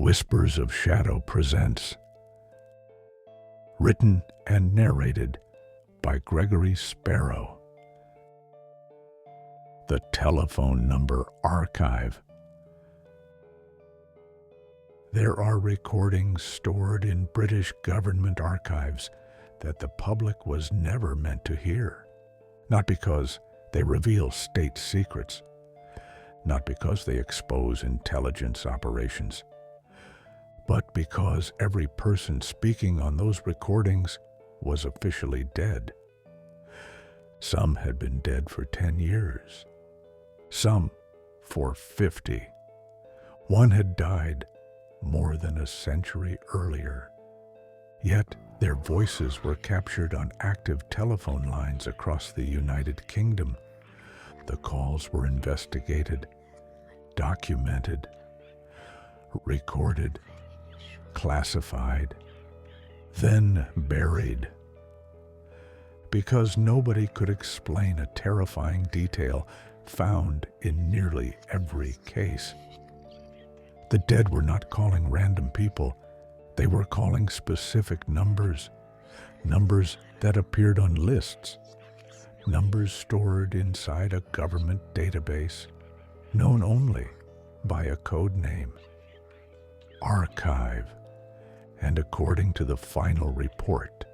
Whispers of Shadow presents, written and narrated by Gregory Sparrow. The Telephone Number Archive. There are recordings stored in British government archives that the public was never meant to hear, not because they reveal state secrets, not because they expose intelligence operations, but because every person speaking on those recordings was officially dead. Some had been dead for 10 years, some for 50. One had died more than a century earlier. Yet their voices were captured on active telephone lines across the United Kingdom. The calls were investigated, documented, recorded, classified, then buried. Because nobody could explain a terrifying detail found in nearly every case. The dead were not calling random people. They were calling specific numbers, numbers that appeared on lists, numbers stored inside a government database, known only by a code name, Archive. And according to the final report,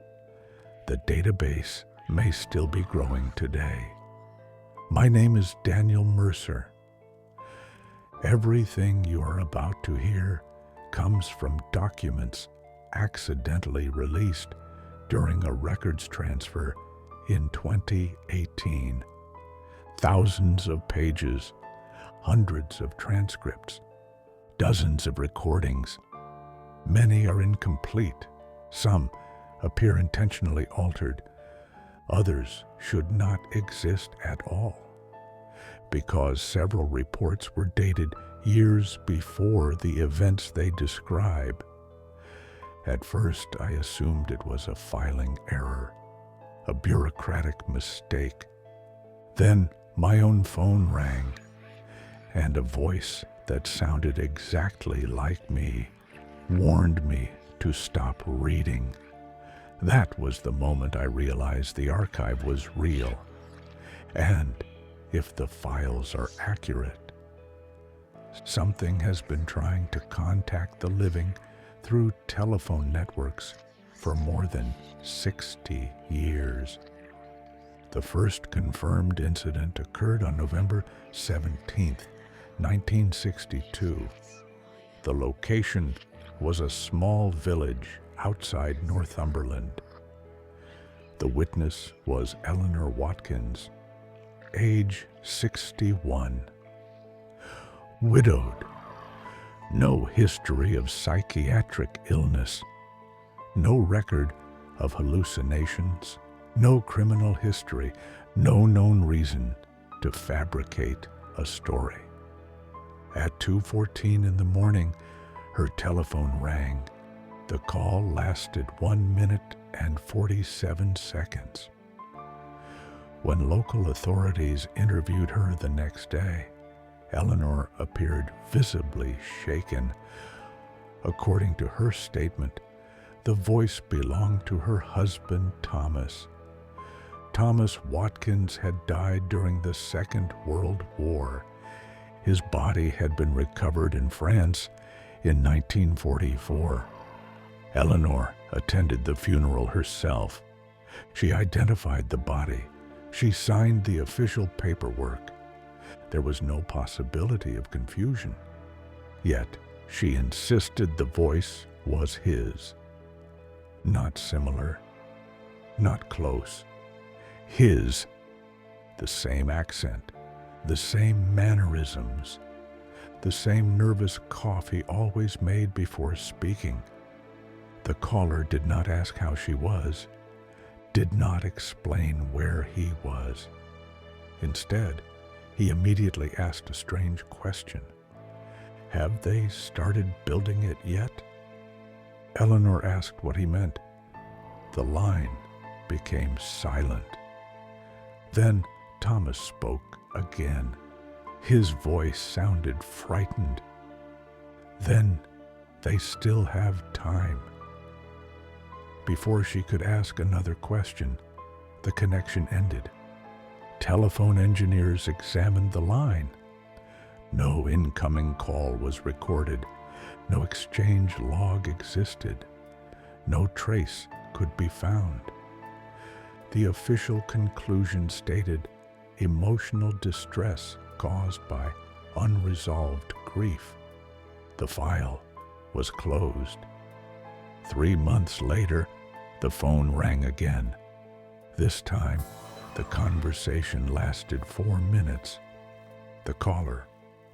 the database may still be growing today. My name is Daniel Mercer. Everything you are about to hear comes from documents accidentally released during a records transfer in 2018. Thousands of pages, hundreds of transcripts, dozens of recordings. Many are incomplete. Some appear intentionally altered. Others should not exist at all, because several reports were dated years before the events they describe. At first, I assumed it was a filing error, a bureaucratic mistake. Then my own phone rang, and a voice that sounded exactly like me warned me to stop reading. That was the moment I realized the archive was real, and if the files are accurate, something has been trying to contact the living through telephone networks for more than 60 years. The first confirmed incident occurred on November 17th, 1962. The location was a small village outside Northumberland. The witness was Eleanor Watkins, age 61. Widowed. No history of psychiatric illness. No record of hallucinations. No criminal history. No known reason to fabricate a story. At 2:14 in the morning, her telephone rang. The call lasted 1 minute and 47 seconds. When local authorities interviewed her the next day, Eleanor appeared visibly shaken. According to her statement, the voice belonged to her husband, Thomas. Thomas Watkins had died during the Second World War. His body had been recovered in France in 1944. Eleanor attended the funeral herself. She identified the body. She signed the official paperwork. There was no possibility of confusion. Yet she insisted the voice was his. Not similar, not close. His. The same accent, the same mannerisms, the same nervous cough he always made before speaking. The caller did not ask how she was, did not explain where he was. Instead, he immediately asked a strange question. Have they started building it yet? Eleanor asked what he meant. The line became silent. Then Thomas spoke again. His voice sounded frightened. Then They still have time. Before she could ask another question, the connection ended. Telephone engineers examined the line. No incoming call was recorded. No exchange log existed. No trace could be found. The official conclusion stated emotional distress caused by unresolved grief. The file was closed. 3 months later, the phone rang again. This time, the conversation lasted 4 minutes. The caller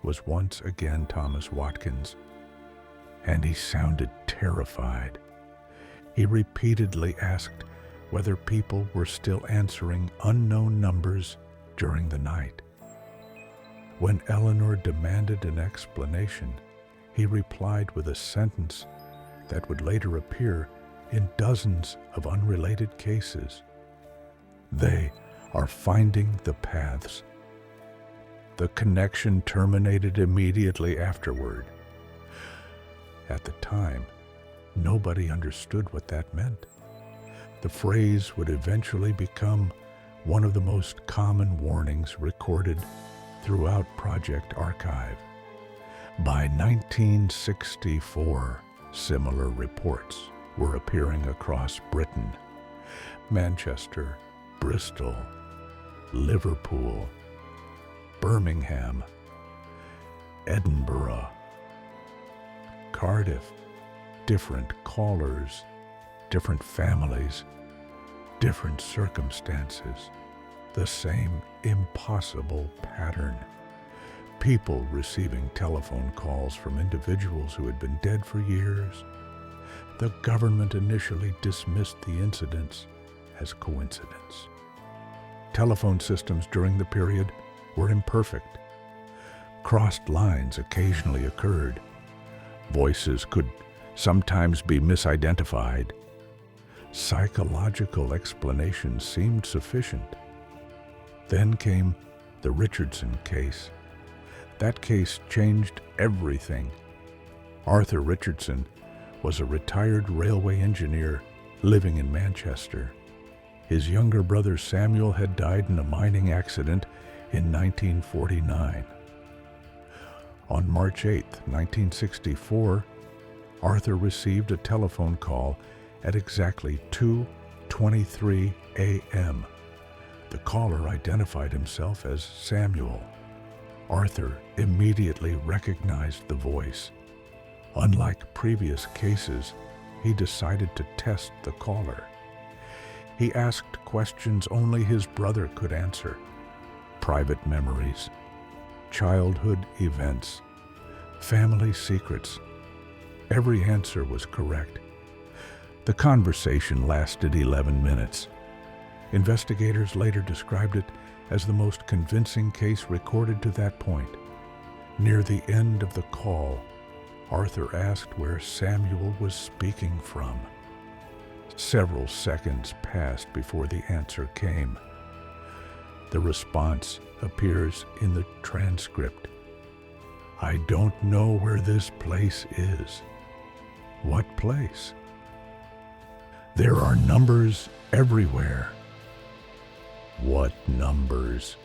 was once again Thomas Watkins, and he sounded terrified. He repeatedly asked whether people were still answering unknown numbers during the night. When Eleanor demanded an explanation, he replied with a sentence that would later appear in dozens of unrelated cases. They are finding the paths. The connection terminated immediately afterward. At the time, nobody understood what that meant. The phrase would eventually become one of the most common warnings recorded throughout Project Archive. By 1964, similar reports were appearing across Britain. Manchester, Bristol, Liverpool, Birmingham, Edinburgh, Cardiff. Different callers, different families, different circumstances. The same impossible pattern. People receiving telephone calls from individuals who had been dead for years. The government initially dismissed the incidents as coincidence. Telephone systems during the period were imperfect. Crossed lines occasionally occurred. Voices could sometimes be misidentified. Psychological explanations seemed sufficient. Then came the Richardson case. That case changed everything. Arthur Richardson was a retired railway engineer living in Manchester. His younger brother Samuel had died in a mining accident in 1949. On March 8, 1964, Arthur received a telephone call at exactly 2:23 a.m. The caller identified himself as Samuel. Arthur immediately recognized the voice. Unlike previous cases, he decided to test the caller. He asked questions only his brother could answer. Private memories, childhood events, family secrets. Every answer was correct. The conversation lasted 11 minutes. Investigators later described it as the most convincing case recorded to that point. Near the end of the call, Arthur asked where Samuel was speaking from. Several seconds passed before the answer came. The response appears in the transcript. "I don't know where this place is." What place? "There are numbers everywhere." What numbers?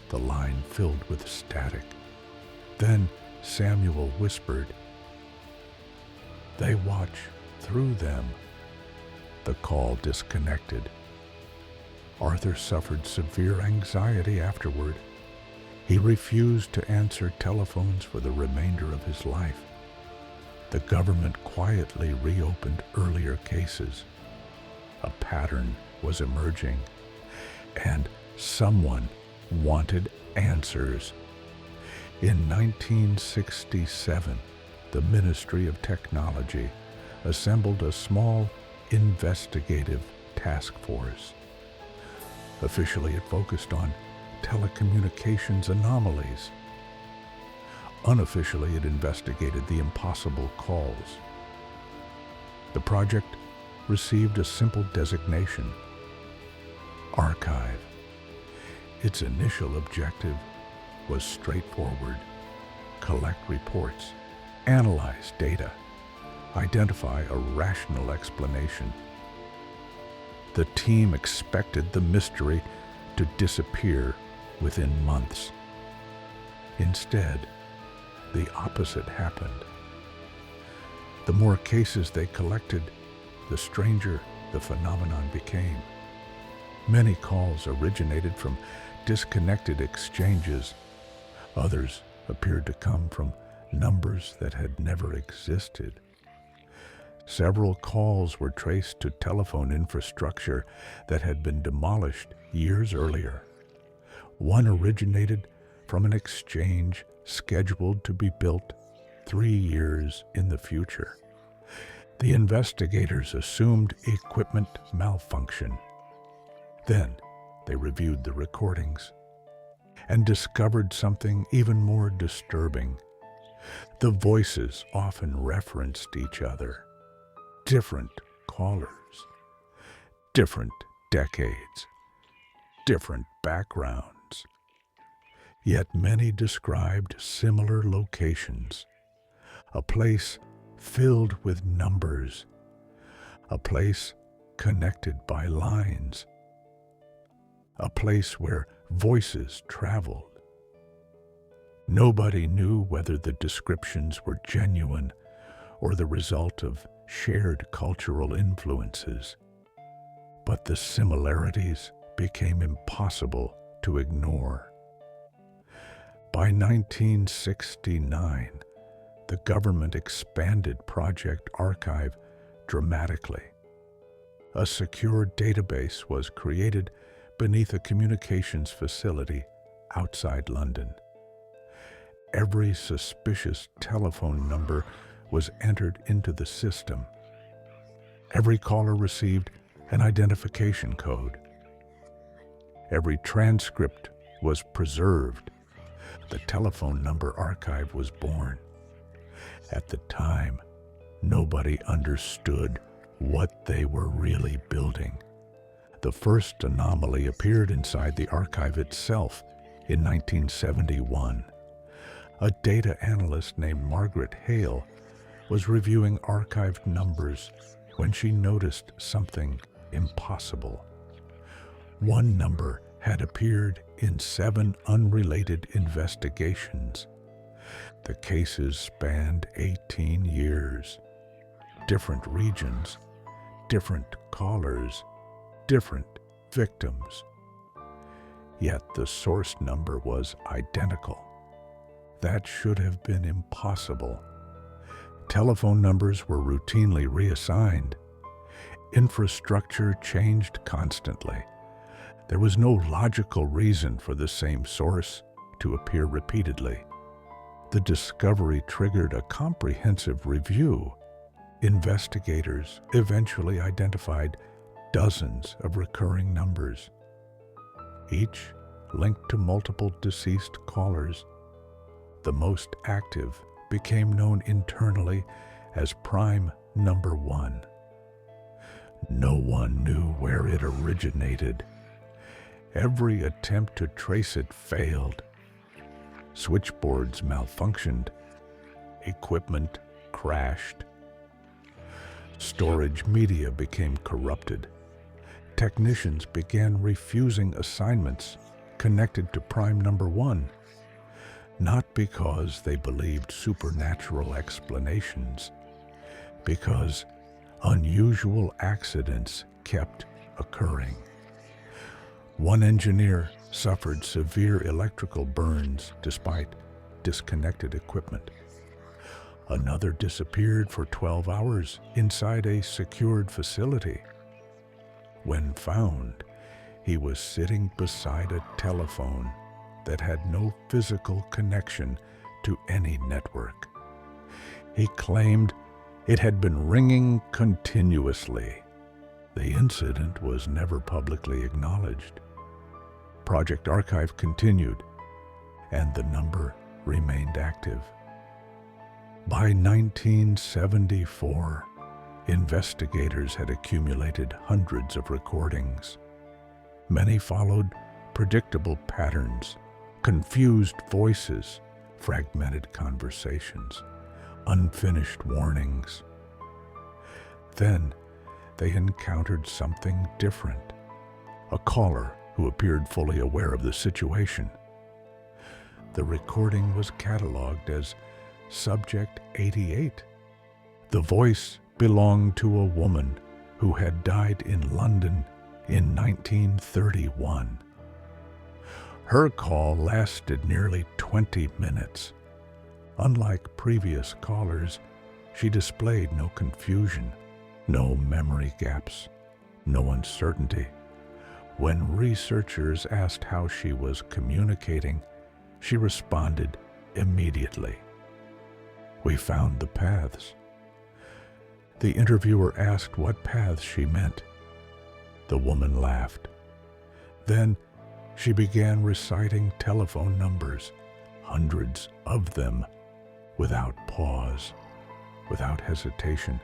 The line filled with static. Then Samuel whispered, "They watch through them." The call disconnected. Arthur suffered severe anxiety afterward. He refused to answer telephones for the remainder of his life. The government quietly reopened earlier cases. A pattern was emerging, and someone wanted answers. In 1967, the Ministry of Technology assembled a small investigative task force. Officially, it focused on telecommunications anomalies. Unofficially, it investigated the impossible calls. The project received a simple designation: Archive. Its initial objective was straightforward: collect reports, analyze data, identify a rational explanation. The team expected the mystery to disappear within months. Instead, the opposite happened. The more cases they collected, the stranger the phenomenon became. Many calls originated from disconnected exchanges. Others appeared to come from numbers that had never existed. Several calls were traced to telephone infrastructure that had been demolished years earlier. One originated from an exchange scheduled to be built 3 years in the future. The investigators assumed equipment malfunction. Then they reviewed the recordings and discovered something even more disturbing. The voices often referenced each other. Different callers, different decades, different backgrounds. Yet many described similar locations. A place filled with numbers. A place connected by lines. A place where voices traveled. Nobody knew whether the descriptions were genuine or the result of shared cultural influences. But the similarities became impossible to ignore. By 1969, the government expanded Project Archive dramatically. A secure database was created beneath a communications facility outside London. Every suspicious telephone number was entered into the system. Every caller received an identification code. Every transcript was preserved. The telephone number archive was born. At the time, nobody understood what they were really building. The first anomaly appeared inside the archive itself in 1971. A data analyst named Margaret Hale was reviewing archived numbers when she noticed something impossible. One number had appeared in 7 unrelated investigations. The cases spanned 18 years. Different regions, different callers, different victims. Yet the source number was identical. That should have been impossible. Telephone numbers were routinely reassigned. Infrastructure changed constantly. There was no logical reason for the same source to appear repeatedly. The discovery triggered a comprehensive review. Investigators eventually identified dozens of recurring numbers, each linked to multiple deceased callers. The most active became known internally as Prime Number 1. No one knew where it originated. Every attempt to trace it failed. Switchboards malfunctioned. Equipment crashed. Storage media became corrupted. Technicians began refusing assignments connected to Prime Number 1, not because they believed supernatural explanations, because unusual accidents kept occurring. One engineer suffered severe electrical burns despite disconnected equipment. Another disappeared for 12 hours inside a secured facility. When found, he was sitting beside a telephone that had no physical connection to any network. He claimed it had been ringing continuously. The incident was never publicly acknowledged. Project Archive continued, and the number remained active. By 1974, investigators had accumulated hundreds of recordings. Many followed predictable patterns, confused voices, fragmented conversations, unfinished warnings. Then they encountered something different. A caller who appeared fully aware of the situation. The recording was cataloged as Subject 88. The voice belonged to a woman who had died in London in 1931. Her call lasted nearly 20 minutes. Unlike previous callers, she displayed no confusion, no memory gaps, no uncertainty. When researchers asked how she was communicating, she responded immediately. "We found the paths." The interviewer asked what paths she meant. The woman laughed. Then she began reciting telephone numbers, hundreds of them, without pause, without hesitation.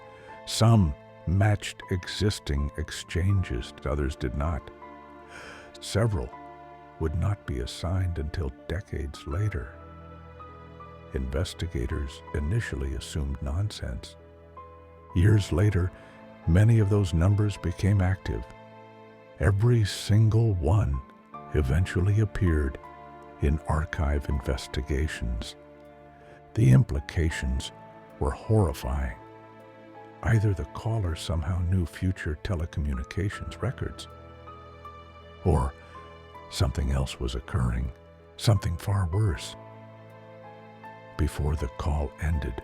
Some matched existing exchanges, others did not. Several would not be assigned until decades later. Investigators initially assumed nonsense. Years later, many of those numbers became active. Every single one eventually appeared in archive investigations. The implications were horrifying. Either the caller somehow knew future telecommunications records, or something else was occurring, something far worse. Before the call ended,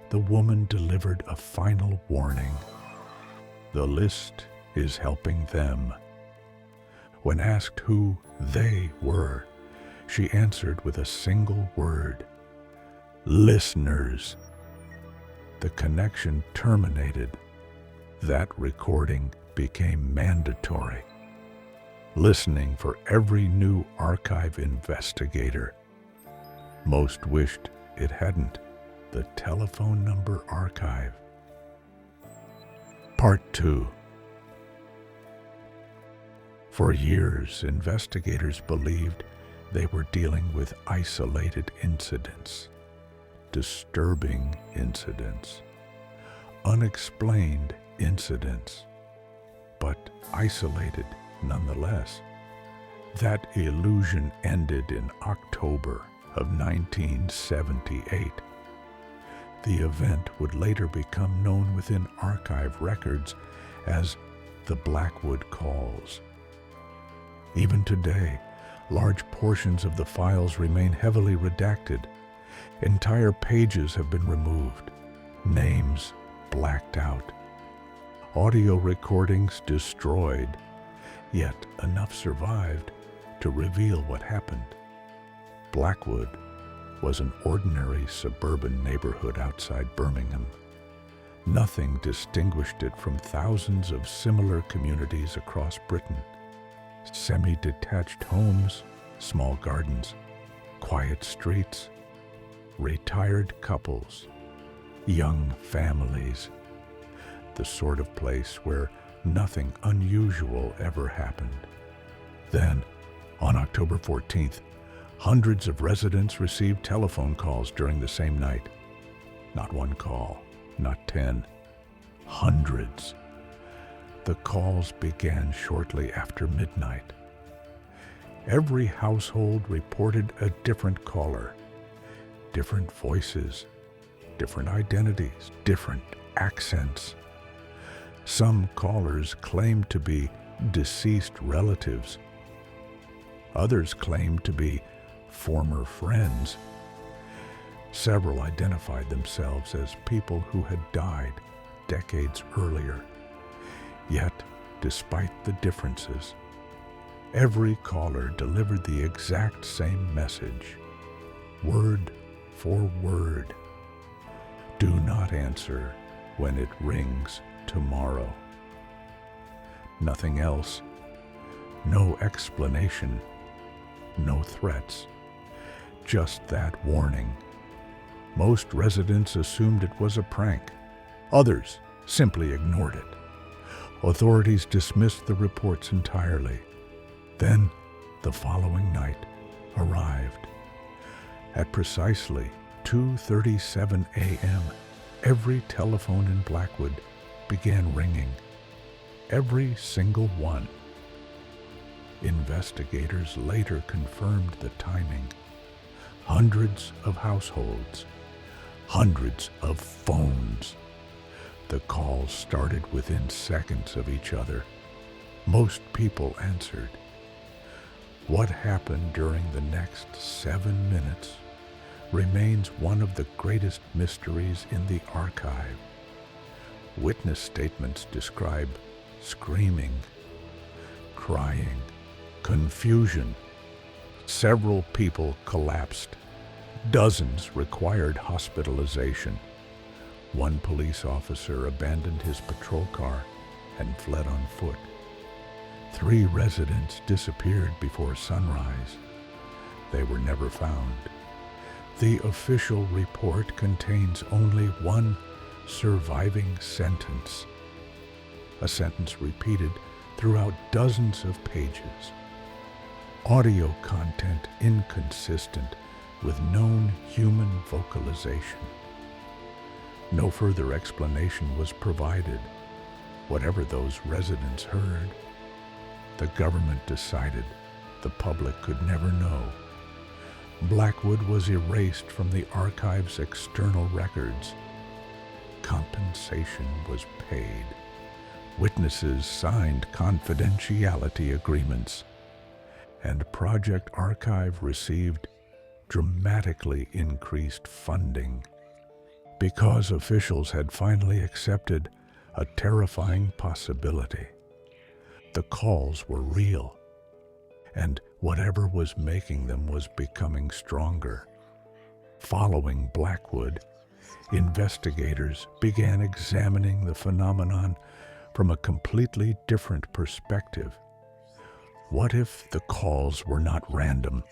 the woman delivered a final warning. The list is helping them. When asked who they were, she answered with a single word: listeners. The connection terminated. That recording became mandatory. Listening for every new archive investigator. Most wished it hadn't. The telephone number archive. Part 2. For years, investigators believed they were dealing with isolated incidents, disturbing incidents, unexplained incidents, but isolated nonetheless. That illusion ended in October of 1978. The event would later become known within archive records as the Blackwood Calls. Even today, large portions of the files remain heavily redacted. Entire pages have been removed, names blacked out, audio recordings destroyed, yet enough survived to reveal what happened. Blackwood was an ordinary suburban neighborhood outside Birmingham. Nothing distinguished it from thousands of similar communities across Britain. Semi-detached homes, small gardens, quiet streets, retired couples, young families. The sort of place where nothing unusual ever happened. Then, on October 14th, hundreds of residents received telephone calls during the same night. Not one call, not 10, hundreds. The calls began shortly after midnight. Every household reported a different caller, different voices, different identities, different accents. Some callers claimed to be deceased relatives. Others claimed to be former friends. Several identified themselves as people who had died decades earlier. Yet, despite the differences, every caller delivered the exact same message, word for word. Do not answer when it rings tomorrow. Nothing else. No explanation. No threats. Just that warning. Most residents assumed it was a prank. Others simply ignored it. Authorities dismissed the reports entirely. Then, the following night arrived. At precisely 2:37 a.m., every telephone in Blackwood began ringing, every single one. Investigators later confirmed the timing. Hundreds of households, hundreds of phones. The calls started within seconds of each other. Most people answered. What happened during the next 7 minutes remains one of the greatest mysteries in the archive. Witness statements describe screaming, crying, confusion. Several people collapsed. Dozens required hospitalization. One police officer abandoned his patrol car and fled on foot. 3 residents disappeared before sunrise. They were never found. The official report contains only one surviving sentence, a sentence repeated throughout dozens of pages. Audio content inconsistent with known human vocalization. No further explanation was provided. Whatever those residents heard, the government decided the public could never know. Blackwood was erased from the archive's external records. Compensation was paid. Witnesses signed confidentiality agreements, and Project Archive received dramatically increased funding because officials had finally accepted a terrifying possibility. The calls were real, and whatever was making them was becoming stronger. Following Blackwood, investigators began examining the phenomenon from a completely different perspective. What if the calls were not random?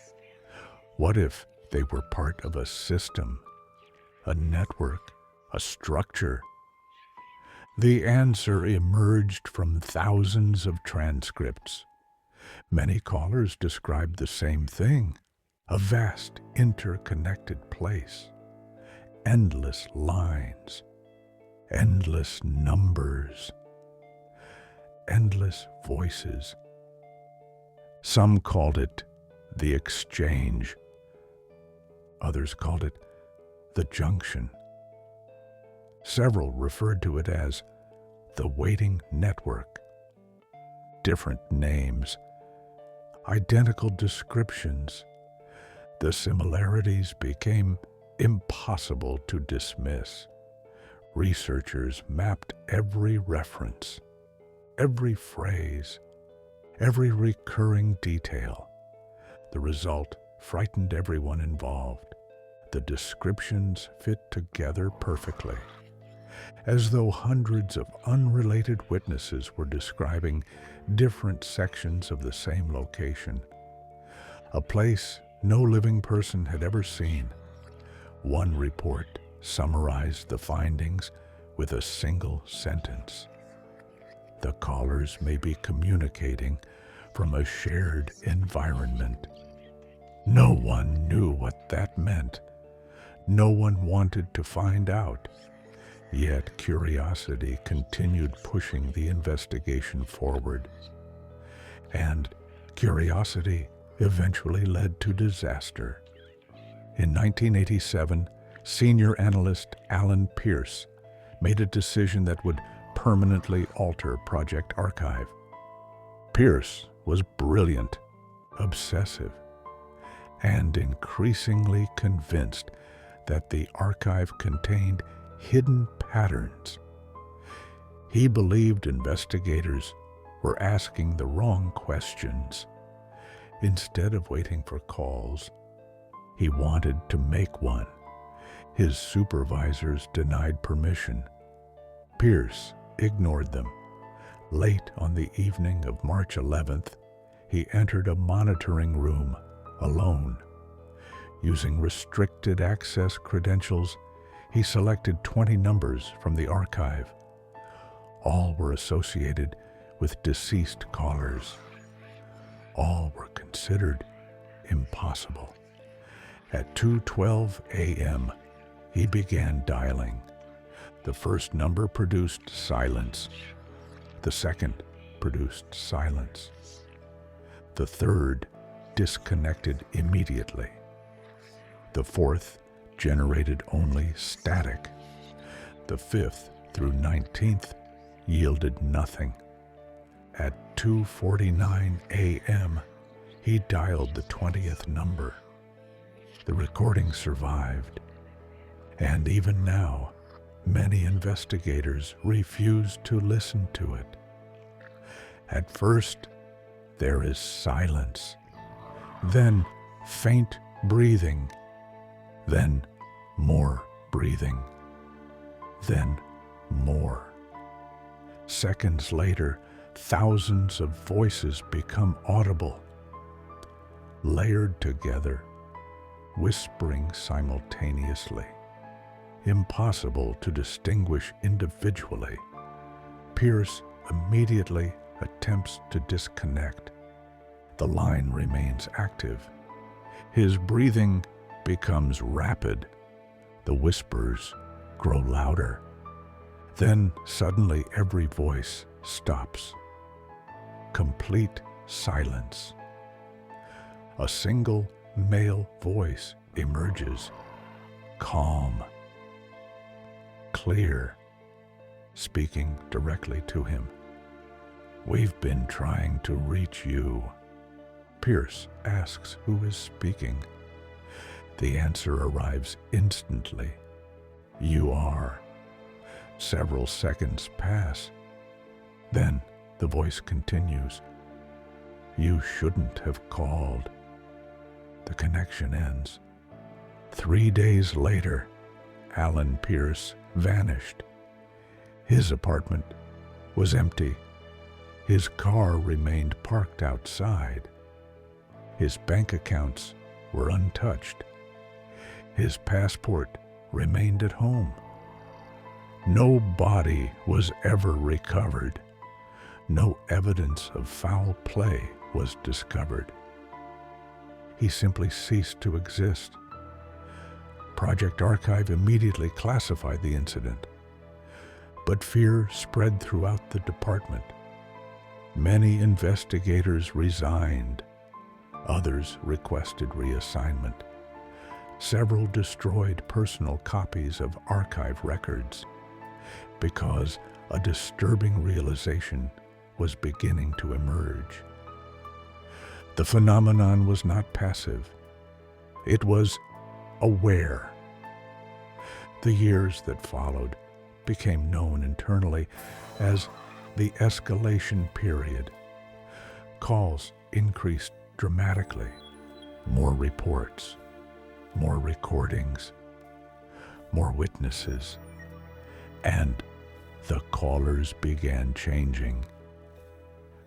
What if they were part of a system, a network, a structure? The answer emerged from thousands of transcripts. Many callers described the same thing, a vast interconnected place. Endless lines, endless numbers, endless voices. Some called it the exchange. Others called it the junction. Several referred to it as the waiting network. Different names, identical descriptions. The similarities became impossible to dismiss. Researchers mapped every reference, every phrase, every recurring detail. The result frightened everyone involved. The descriptions fit together perfectly, as though hundreds of unrelated witnesses were describing different sections of the same location, a place no living person had ever seen. One report summarized the findings with a single sentence. The callers may be communicating from a shared environment. No one knew what that meant. No one wanted to find out. Yet curiosity continued pushing the investigation forward. And curiosity eventually led to disaster. In 1987, senior analyst Alan Pierce made a decision that would permanently alter Project Archive. Pierce was brilliant, obsessive, and increasingly convinced that the archive contained hidden patterns. He believed investigators were asking the wrong questions. Instead of waiting for calls, he wanted to make one. His supervisors denied permission. Pierce ignored them. Late on the evening of March 11th, he entered a monitoring room alone. Using restricted access credentials, he selected 20 numbers from the archive. All were associated with deceased callers. All were considered impossible. At 2:12 a.m., he began dialing. The first number produced silence. The second produced silence. The third disconnected immediately. The fourth generated only static. The fifth through 19th yielded nothing. At 2:49 a.m., he dialed the 20th number. The recording survived, and even now, many investigators refuse to listen to it. At first, there is silence, then faint breathing, then more breathing, then more. Seconds later, thousands of voices become audible, layered together, whispering simultaneously. Impossible to distinguish individually. Pierce immediately attempts to disconnect. The line remains active. His breathing becomes rapid. The whispers grow louder. Then suddenly every voice stops. Complete silence. A single male voice emerges, calm, clear, speaking directly to him. "We've been trying to reach you." Pierce asks who is speaking. The answer arrives instantly. "You are." Several seconds pass. Then the voice continues. "You shouldn't have called." The connection ends. 3 days later, Alan Pierce vanished. His apartment was empty. His car remained parked outside. His bank accounts were untouched. His passport remained at home. No body was ever recovered. No evidence of foul play was discovered. He simply ceased to exist. Project Archive immediately classified the incident, but fear spread throughout the department. Many investigators resigned. Others requested reassignment. Several destroyed personal copies of archive records because a disturbing realization was beginning to emerge. The phenomenon was not passive. It was aware. The years that followed became known internally as the escalation period. Calls increased dramatically. More reports, more recordings, more witnesses, and the callers began changing.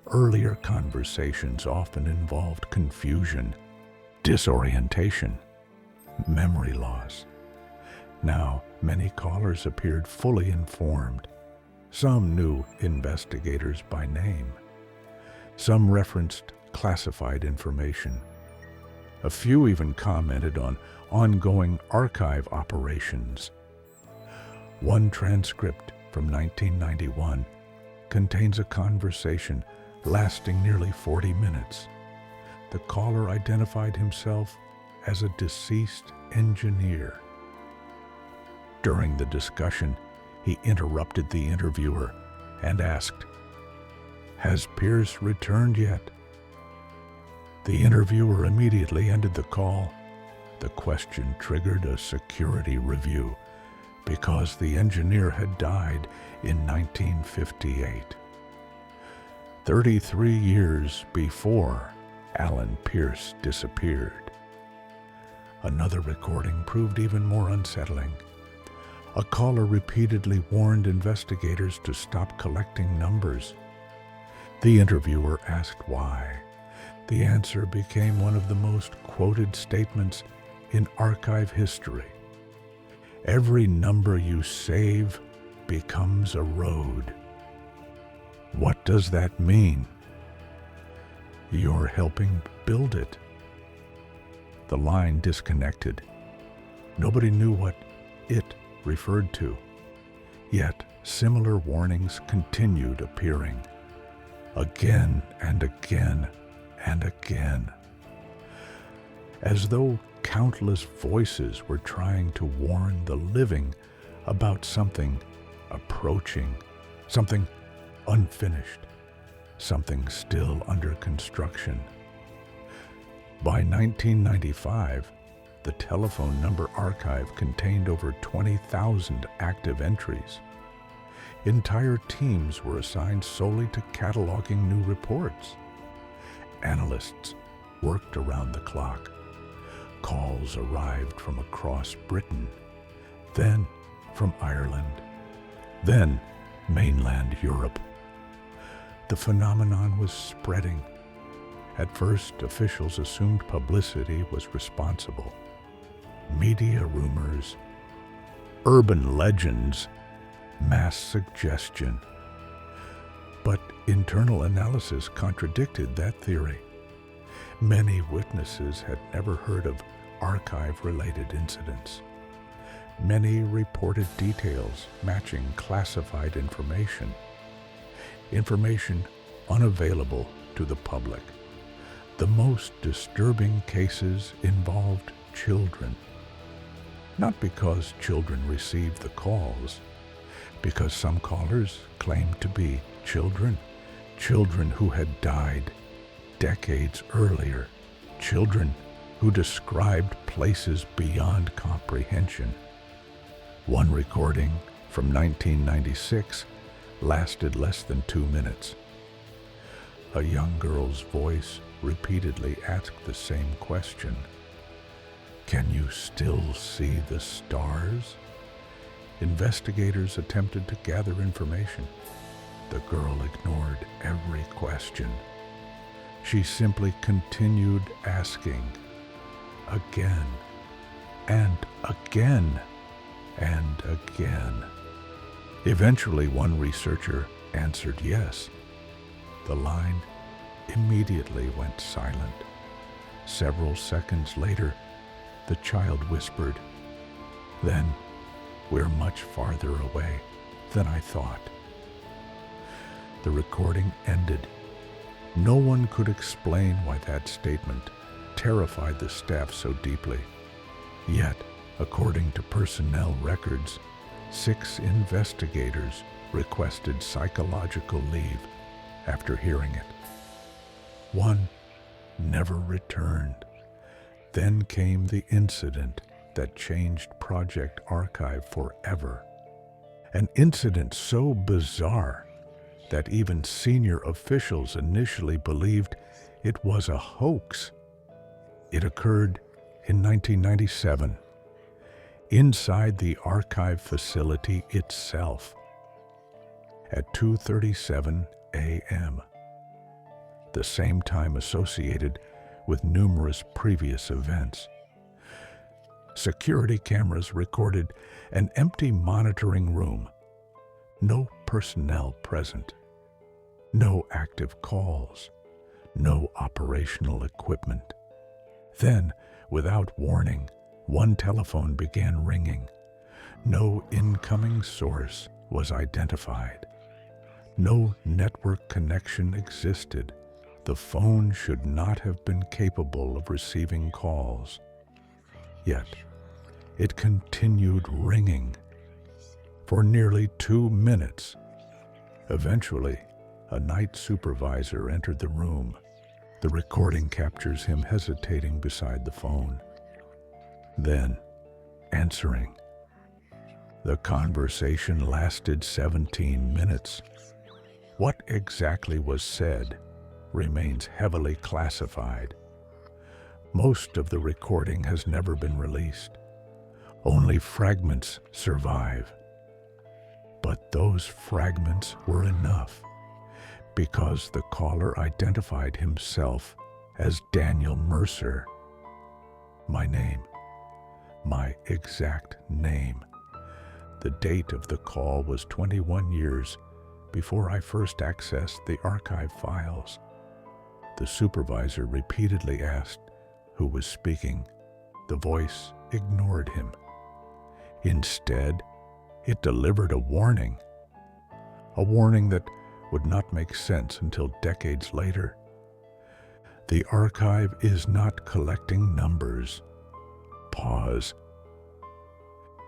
Earlier conversations often involved confusion, disorientation, memory loss. Now, many callers appeared fully informed. Some knew investigators by name. Some referenced classified information. A few even commented on ongoing archive operations. One transcript from 1991 contains a conversation lasting nearly 40 minutes. The caller identified himself as a deceased engineer. During the discussion, he interrupted the interviewer and asked, "Has Pierce returned yet?" The interviewer immediately ended the call. The question triggered a security review because the engineer had died in 1958. 33 years before Alan Pierce disappeared. Another recording proved even more unsettling. A caller repeatedly warned investigators to stop collecting numbers. The interviewer asked why. The answer became one of the most quoted statements in archive history. "Every number you save becomes a road." What does that mean? You're helping build it. The line disconnected. Nobody knew what it referred to. Yet similar warnings continued appearing, again and again and again, as though countless voices were trying to warn the living about something approaching, something unfinished, something still under construction. By 1995, the telephone number archive contained over 20,000 active entries. Entire teams were assigned solely to cataloging new reports. Analysts worked around the clock. Calls arrived from across Britain, then from Ireland, then mainland Europe. The phenomenon was spreading. At first, officials assumed publicity was responsible. Media rumors, urban legends, mass suggestion. But internal analysis contradicted that theory. Many witnesses had never heard of archive-related incidents. Many reported details matching classified information unavailable to the public. The most disturbing cases involved children. Not because children received the calls, because some callers claimed to be children who had died decades earlier, children who described places beyond comprehension. One recording from 1996 lasted less than 2 minutes. A young girl's voice repeatedly asked the same question. Can you still see the stars? Investigators attempted to gather information. The girl ignored every question. She simply continued asking again and again and again. Eventually, one researcher answered yes. The line immediately went silent. Several seconds later, the child whispered, "Then we're much farther away than I thought." The recording ended. No one could explain why that statement terrified the staff so deeply. Yet, according to personnel records, 6 investigators requested psychological leave after hearing it. One never returned. Then came the incident that changed Project Archive forever. An incident so bizarre that even senior officials initially believed it was a hoax. It occurred in 1997, inside the archive facility itself, at 2:37 a.m., the same time associated with numerous previous events. Security cameras recorded an empty monitoring room, no personnel present, no active calls, no operational equipment. Then, without warning, one telephone began ringing. No incoming source was identified. No network connection existed. The phone should not have been capable of receiving calls. Yet, it continued ringing for nearly 2 minutes. Eventually, a night supervisor entered the room. The recording captures him hesitating beside the phone, then answering. The conversation lasted 17 minutes. What exactly was said remains heavily classified. Most of the recording has never been released. Only fragments survive. But those fragments were enough, because the caller identified himself as Daniel Mercer. My name, my exact name. The date of the call was 21 years before I first accessed the archive files. The supervisor repeatedly asked who was speaking. The voice ignored him. Instead, It delivered a warning that would not make sense until decades later. The archive is not collecting numbers. Pause.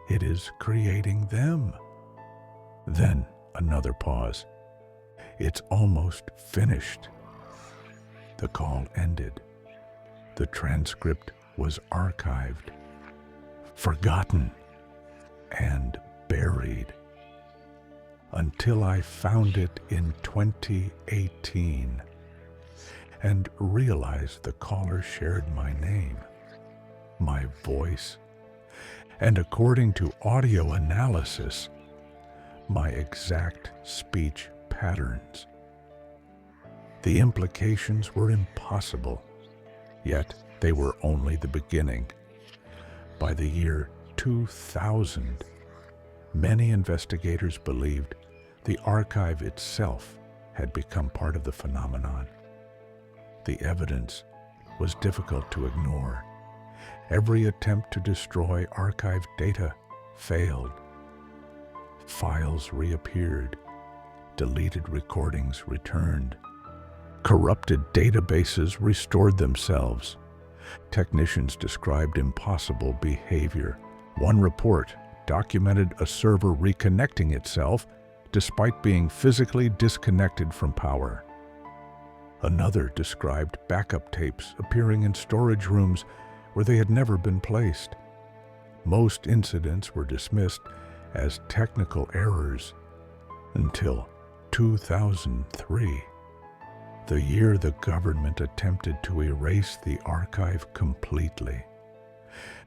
It is creating them. Then another pause. It's almost finished. The call ended. The transcript was archived, forgotten, and buried. Until I found it in 2018 and realized the caller shared my name, my voice, and according to audio analysis, my exact speech patterns. The implications were impossible, yet they were only the beginning. By the year 2000, many investigators believed the archive itself had become part of the phenomenon. The evidence was difficult to ignore. Every attempt to destroy archived data failed. Files reappeared. Deleted recordings returned. Corrupted databases restored themselves. Technicians described impossible behavior. One report documented a server reconnecting itself despite being physically disconnected from power. Another described backup tapes appearing in storage rooms where they had never been placed. Most incidents were dismissed as technical errors until 2003, the year the government attempted to erase the archive completely.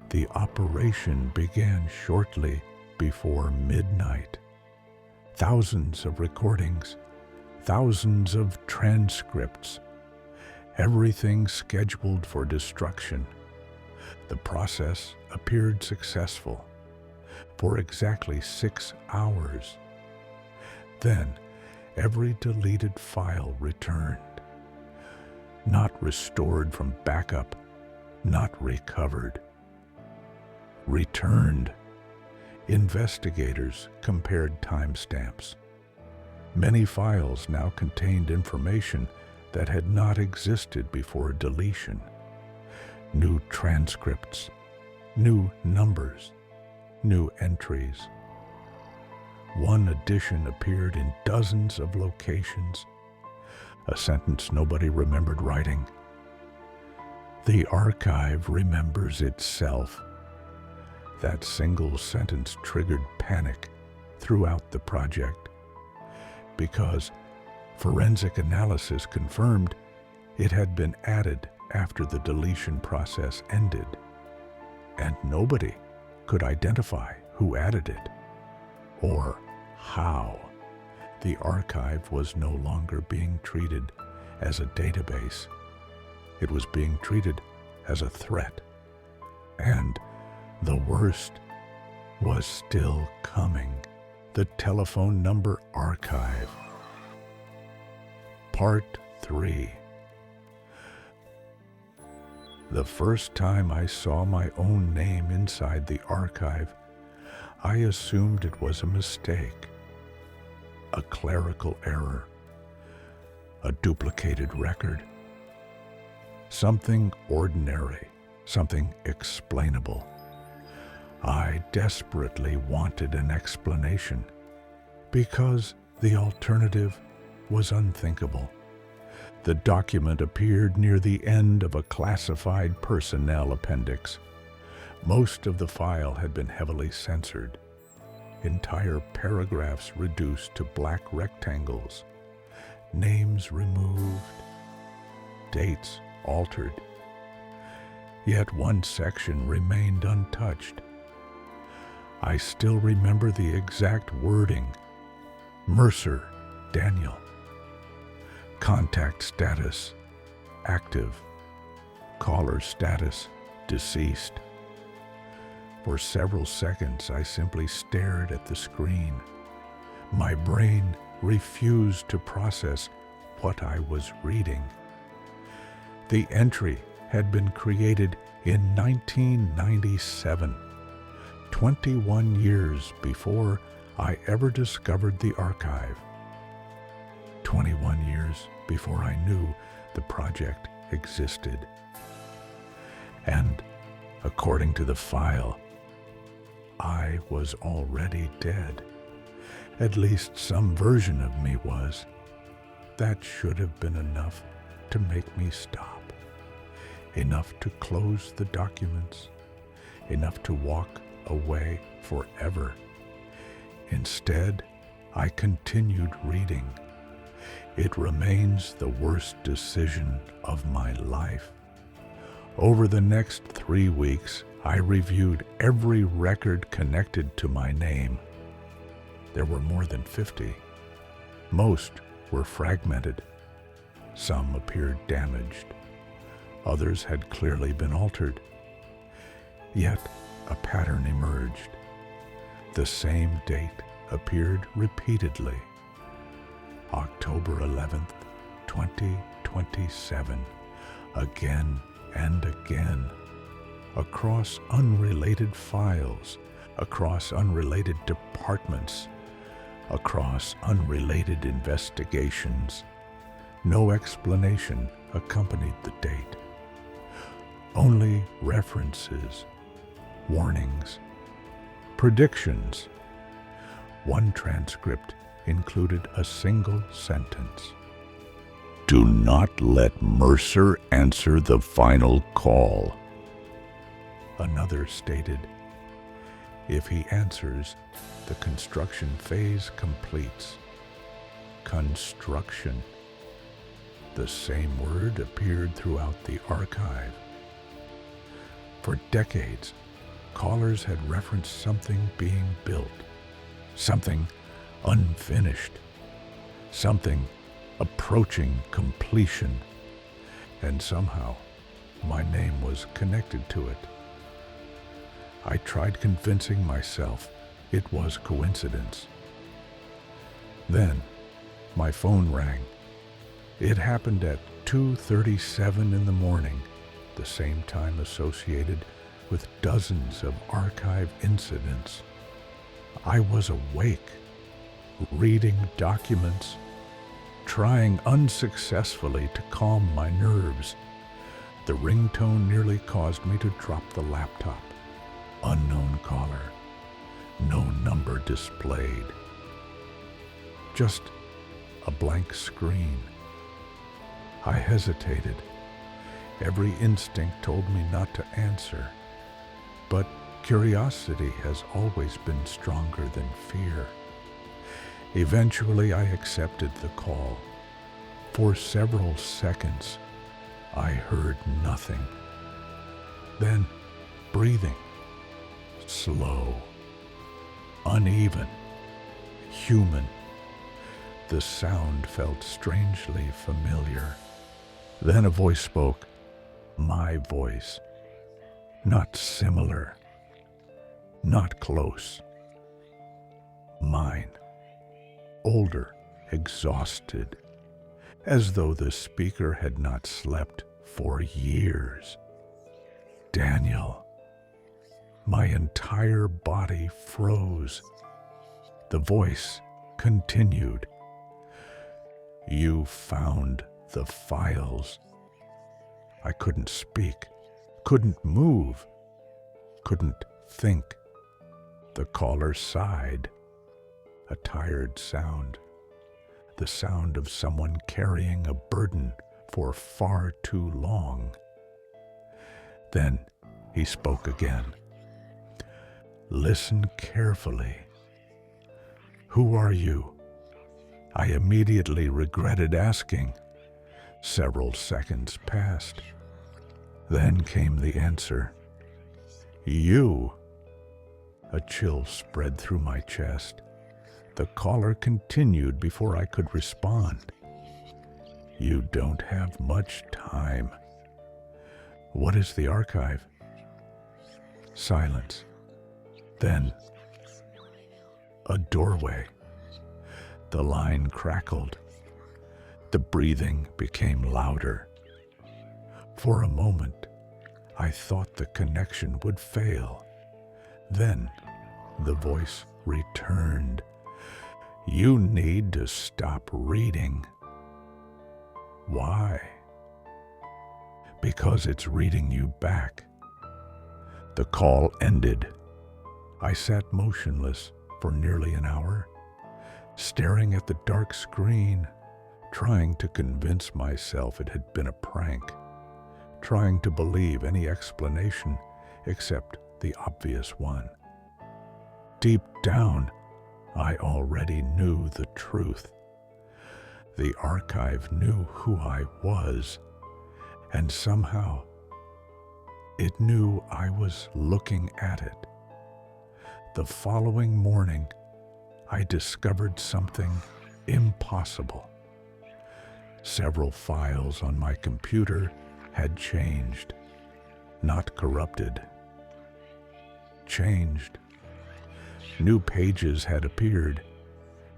The operation began shortly before midnight. Thousands of recordings, thousands of transcripts, everything scheduled for destruction. The process appeared successful for exactly 6 hours. Then, every deleted file returned. Not restored from backup, not recovered. Returned. Investigators compared timestamps. Many files now contained information that had not existed before deletion. New transcripts, new numbers, new entries. One edition appeared in dozens of locations. A sentence nobody remembered writing. The archive remembers itself. That single sentence triggered panic throughout the project because forensic analysis confirmed it had been added after the deletion process ended, and nobody could identify who added it or how. The archive was no longer being treated as a database. It was being treated as a threat. And the worst was still coming. The telephone number archive. Part 3. The first time I saw my own name inside the archive, I assumed it was a mistake, a clerical error, a duplicated record, something ordinary, something explainable. I desperately wanted an explanation because the alternative was unthinkable. The document appeared near the end of a classified personnel appendix. Most of the file had been heavily censored. Entire paragraphs reduced to black rectangles. Names removed. Dates altered. Yet one section remained untouched. I still remember the exact wording. Mercer, Daniel. Contact status, active. Caller status, deceased. For several seconds, I simply stared at the screen. My brain refused to process what I was reading. The entry had been created in 1997, 21 years before I ever discovered the archive. 21 years before I knew the project existed. And according to the file, I was already dead. At least some version of me was. That should have been enough to make me stop. Enough to close the documents. Enough to walk away forever. Instead, I continued reading. It remains the worst decision of my life. Over the next 3 weeks, I reviewed every record connected to my name. There were more than 50. Most were fragmented. Some appeared damaged. Others had clearly been altered. Yet a pattern emerged. The same date appeared repeatedly. October 11th, 2027. Again and again. Across unrelated files, across unrelated departments, across unrelated investigations. No explanation accompanied the date. Only references, warnings, predictions. One transcript included a single sentence. "Do not let Mercer answer the final call." Another stated, "If he answers, the construction phase completes." Construction. The same word appeared throughout the archive. For decades, callers had referenced something being built, something unfinished, something approaching completion, and somehow my name was connected to it. I tried convincing myself it was coincidence. Then my phone rang. It happened at 2:37 in the morning, the same time associated with dozens of archive incidents. I was awake, reading documents, trying unsuccessfully to calm my nerves. The ringtone nearly caused me to drop the laptop. Unknown caller. No number displayed. Just a blank screen. I hesitated. Every instinct told me not to answer. But curiosity has always been stronger than fear. Eventually, I accepted the call. For several seconds, I heard nothing. Then, breathing. Slow. Uneven. Human. The sound felt strangely familiar. Then a voice spoke. My voice. Not similar. Not close. Mine. Older, exhausted, as though the speaker had not slept for years. Daniel. My entire body froze. The voice continued. You found the files. I couldn't speak, couldn't move, couldn't think. The caller sighed. A tired sound. The sound of someone carrying a burden for far too long. Then he spoke again. Listen carefully. Who are you? I immediately regretted asking. Several seconds passed. Then came the answer. You. A chill spread through my chest. The caller continued before I could respond. You don't have much time. What is the archive? Silence. Then, a doorway. The line crackled. The breathing became louder. For a moment, I thought the connection would fail. Then the voice returned. "You need to stop reading." "Why?" "Because it's reading you back." The call ended. I sat motionless for nearly an hour, staring at the dark screen, trying to convince myself it had been a prank, trying to believe any explanation except the obvious one. Deep down, I already knew the truth. The archive knew who I was, and somehow it knew I was looking at it. The following morning, I discovered something impossible. Several files on my computer had changed, not corrupted. Changed. New pages had appeared,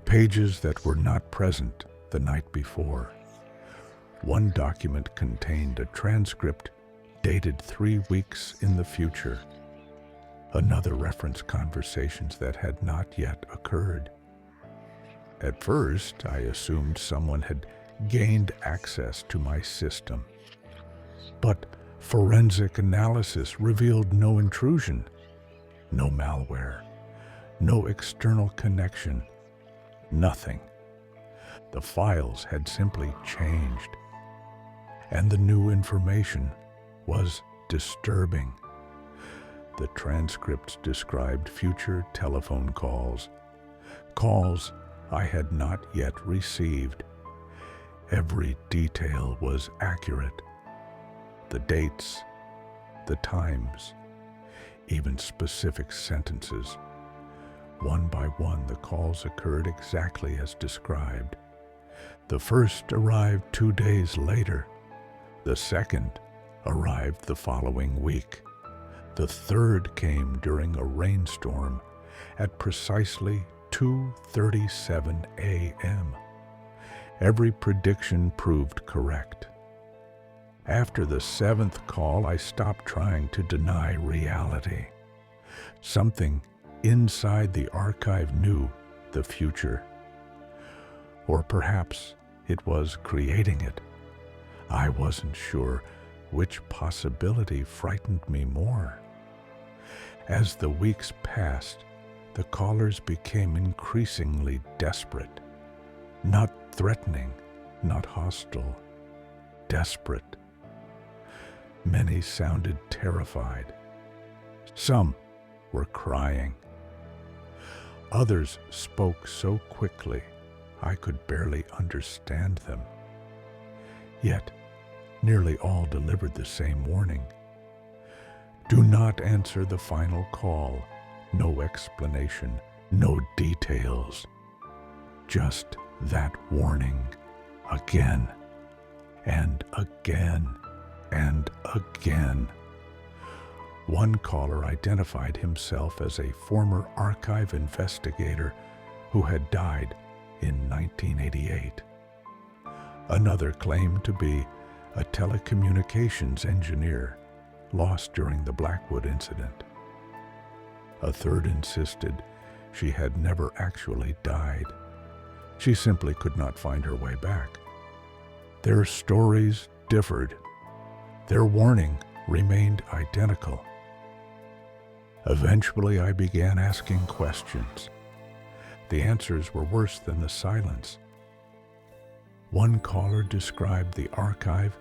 pages that were not present the night before. One document contained a transcript dated 3 weeks in the future. Another referenced conversations that had not yet occurred. At first, I assumed someone had gained access to my system. But forensic analysis revealed no intrusion, no malware, no external connection, nothing. The files had simply changed, and the new information was disturbing. The transcripts described future telephone calls, calls I had not yet received. Every detail was accurate. The dates, the times, even specific sentences. One by one, the calls occurred exactly as described. The first arrived 2 days later. The second arrived the following week. The third came during a rainstorm at precisely 2:37 a.m. Every prediction proved correct. After the 7th call, I stopped trying to deny reality. Something inside the archive knew the future. Or perhaps it was creating it. I wasn't sure which possibility frightened me more. As the weeks passed, the callers became increasingly desperate. Not threatening, not hostile, desperate. Many sounded terrified. Some were crying. Others spoke so quickly I could barely understand them. Yet, nearly all delivered the same warning. Do not answer the final call. No explanation, no details. Just that warning again and again and again. One caller identified himself as a former archive investigator who had died in 1988. Another claimed to be a telecommunications engineer lost during the Blackwood incident. A third insisted she had never actually died. She simply could not find her way back. Their stories differed. Their warning remained identical. Eventually, I began asking questions. The answers were worse than the silence. One caller described the archive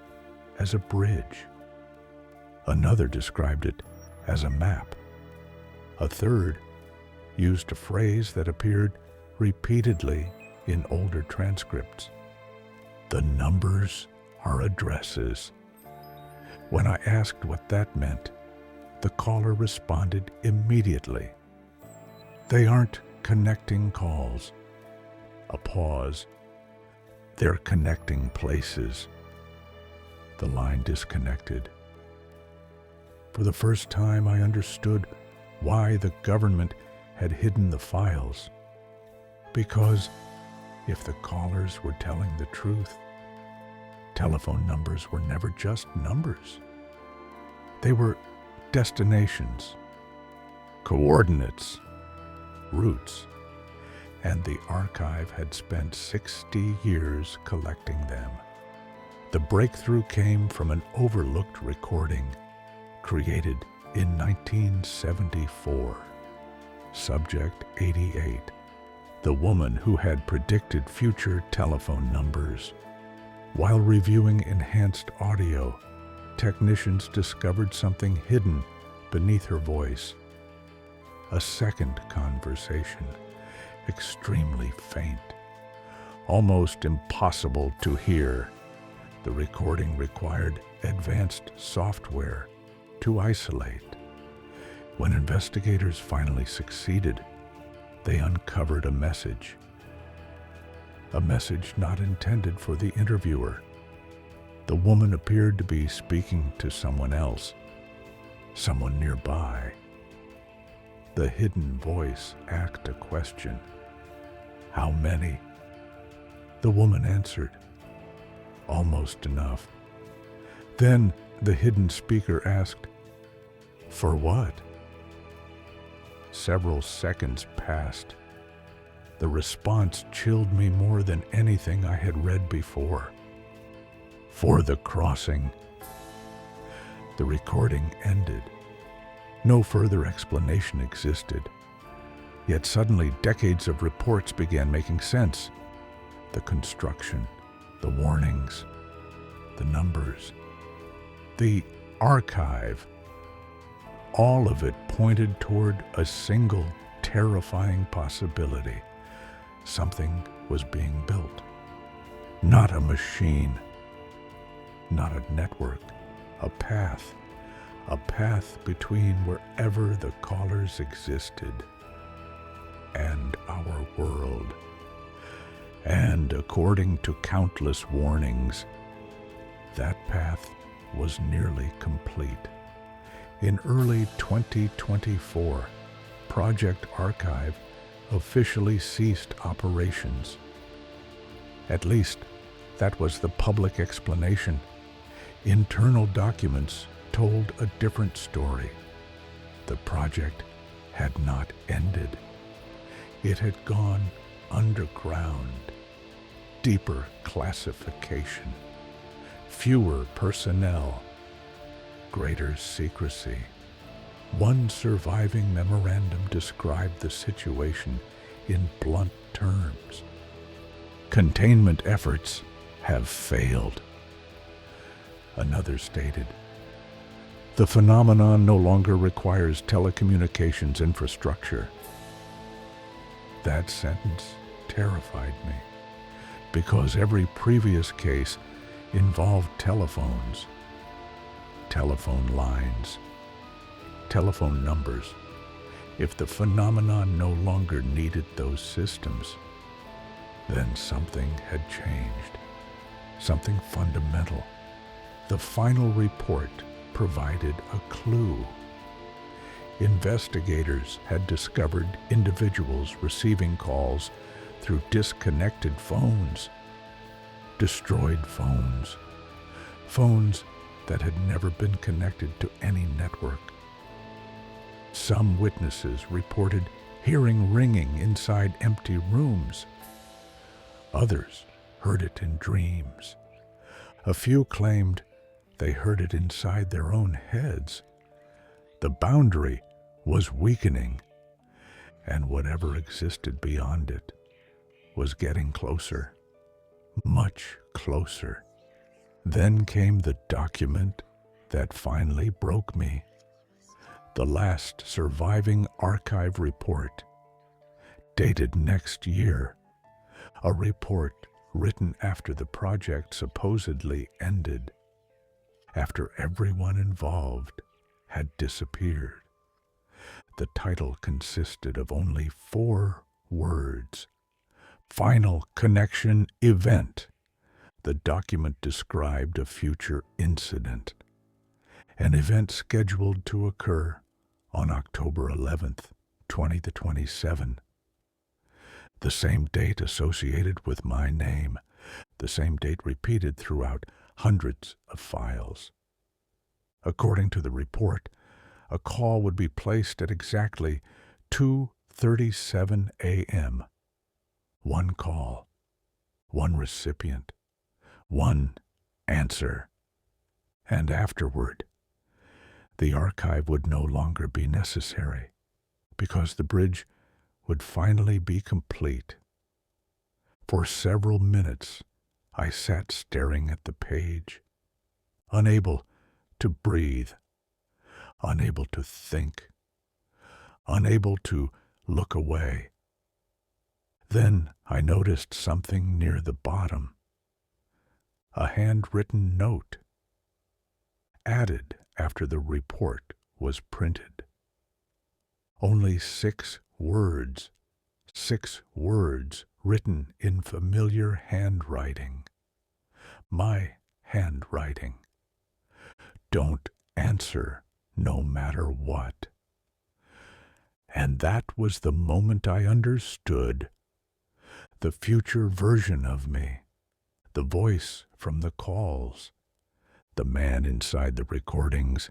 as a bridge. Another described it as a map. A third used a phrase that appeared repeatedly in older transcripts. The numbers are addresses. When I asked what that meant, the caller responded immediately. They aren't connecting calls. A pause. They're connecting places. The line disconnected. For the first time, I understood why the government had hidden the files. Because if the callers were telling the truth, telephone numbers were never just numbers. They were destinations, coordinates, routes, and the archive had spent 60 years collecting them. The breakthrough came from an overlooked recording created in 1974. Subject 88, the woman who had predicted future telephone numbers. While reviewing enhanced audio, technicians discovered something hidden beneath her voice. A second conversation, extremely faint, almost impossible to hear. The recording required advanced software to isolate. When investigators finally succeeded, they uncovered a message not intended for the interviewer. The woman appeared to be speaking to someone else, someone nearby. The hidden voice asked a question. How many? The woman answered, almost enough. Then the hidden speaker asked, for what? Several seconds passed. The response chilled me more than anything I had read before. For the crossing. The recording ended. No further explanation existed. Yet suddenly decades of reports began making sense. The construction, the warnings, the numbers, the archive. All of it pointed toward a single terrifying possibility. Something was being built. Not a machine, not a network, a path between wherever the callers existed and our world. And according to countless warnings, that path was nearly complete. In early 2024, Project Archive officially ceased operations. At least, that was the public explanation. Internal documents told a different story. The project had not ended. It had gone underground. Deeper classification. Fewer personnel. Greater secrecy. One surviving memorandum described the situation in blunt terms. Containment efforts have failed. Another stated, the phenomenon no longer requires telecommunications infrastructure. That sentence terrified me, because every previous case involved telephones, telephone lines, telephone numbers. If the phenomenon no longer needed those systems, then something had changed, something fundamental. The final report provided a clue. Investigators had discovered individuals receiving calls through disconnected phones, destroyed phones, phones that had never been connected to any network. Some witnesses reported hearing ringing inside empty rooms. Others heard it in dreams. A few claimed they heard it inside their own heads. The boundary was weakening, and whatever existed beyond it was getting closer, much closer. Then came the document that finally broke me. The last surviving archive report, dated next year. A report written after the project supposedly ended, after everyone involved had disappeared. The title consisted of only 4 words. Final Connection Event. The document described a future incident, an event scheduled to occur on October 11th, 2027. The same date associated with my name, the same date repeated throughout hundreds of files. According to the report, a call would be placed at exactly 2:37 a.m. One call, one recipient, one answer. And afterward, the archive would no longer be necessary, because the bridge would finally be complete. For several minutes, I sat staring at the page, unable to breathe, unable to think, unable to look away. Then I noticed something near the bottom, a handwritten note, added after the report was printed. Only 6 words written in familiar handwriting. My handwriting. Don't answer no matter what. And that was the moment I understood. The future version of me, the voice from the calls, the man inside the recordings.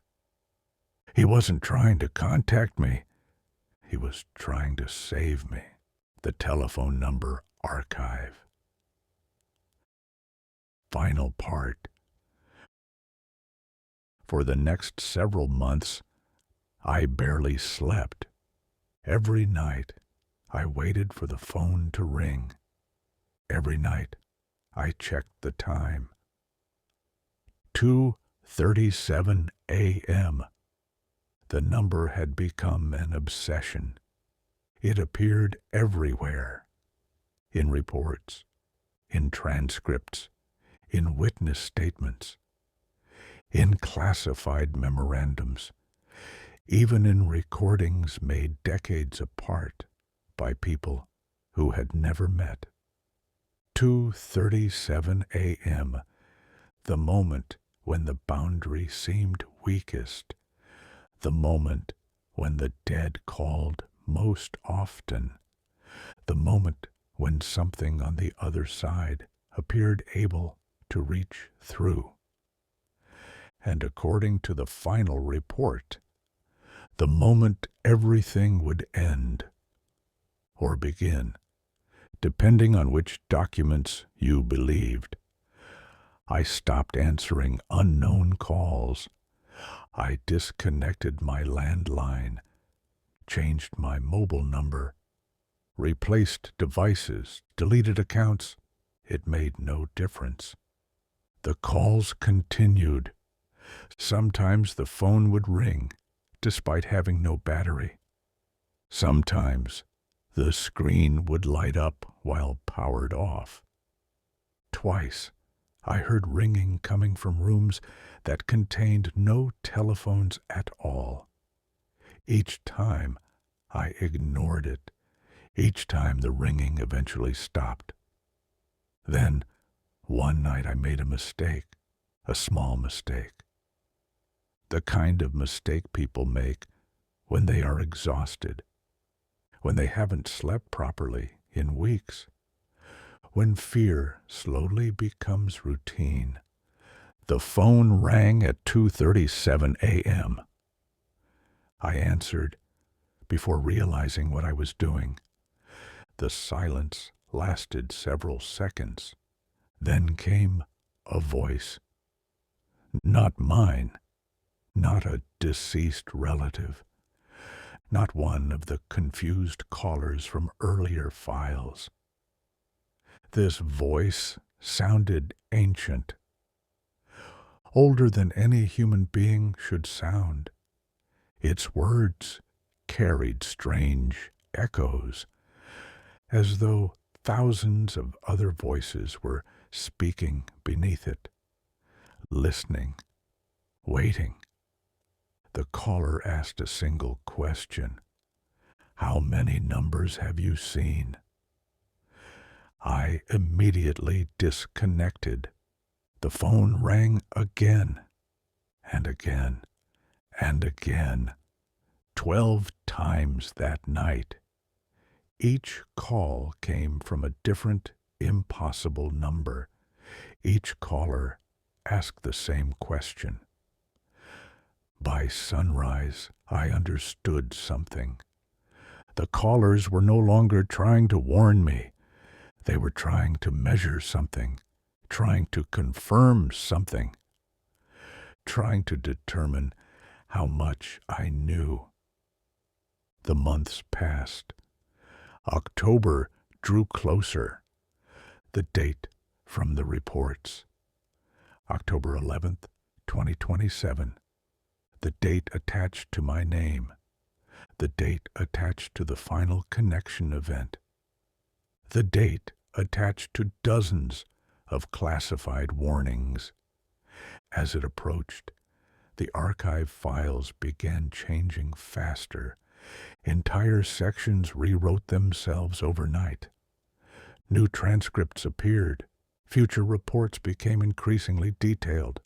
He wasn't trying to contact me. He was trying to save me. The telephone number archive. Final part. For the next several months, I barely slept. Every night, I waited for the phone to ring. Every night, I checked the time. 2:37 a.m. The number had become an obsession. It appeared everywhere. In reports, in transcripts, in witness statements, in classified memorandums, even in recordings made decades apart by people who had never met. 2:37 a.m., the moment when the boundary seemed weakest, the moment when the dead called most often, the moment when something on the other side appeared able to reach through. And according to the final report, the moment everything would end, or begin, depending on which documents you believed. I stopped answering unknown calls. I disconnected my landline, changed my mobile number, replaced devices, deleted accounts. It made no difference. The calls continued. Sometimes the phone would ring, despite having no battery. Sometimes the screen would light up while powered off. Twice, I heard ringing coming from rooms that contained no telephones at all. Each time, I ignored it. Each time the ringing eventually stopped. Then, one night I made a mistake, a small mistake. The kind of mistake people make when they are exhausted, when they haven't slept properly in weeks, when fear slowly becomes routine. The phone rang at 2:37 a.m. I answered before realizing what I was doing. The silence lasted several seconds. Then came a voice. Not mine, not a deceased relative, not one of the confused callers from earlier files. This voice sounded ancient, older than any human being should sound. Its words carried strange echoes, as though thousands of other voices were speaking beneath it, listening, waiting. The caller asked a single question. How many numbers have you seen? I immediately disconnected. The phone rang again, and again, and again, 12 times that night. Each call came from a different, impossible number. Each caller asked the same question. By sunrise, I understood something. The callers were no longer trying to warn me. They were trying to measure something, trying to confirm something, trying to determine how much I knew. The months passed. October drew closer. The date from the reports. October 11th, 2027. The date attached to my name. The date attached to the final connection event. The date attached to dozens of classified warnings. As it approached, the archive files began changing faster. Entire sections rewrote themselves overnight. New transcripts appeared. Future reports became increasingly detailed.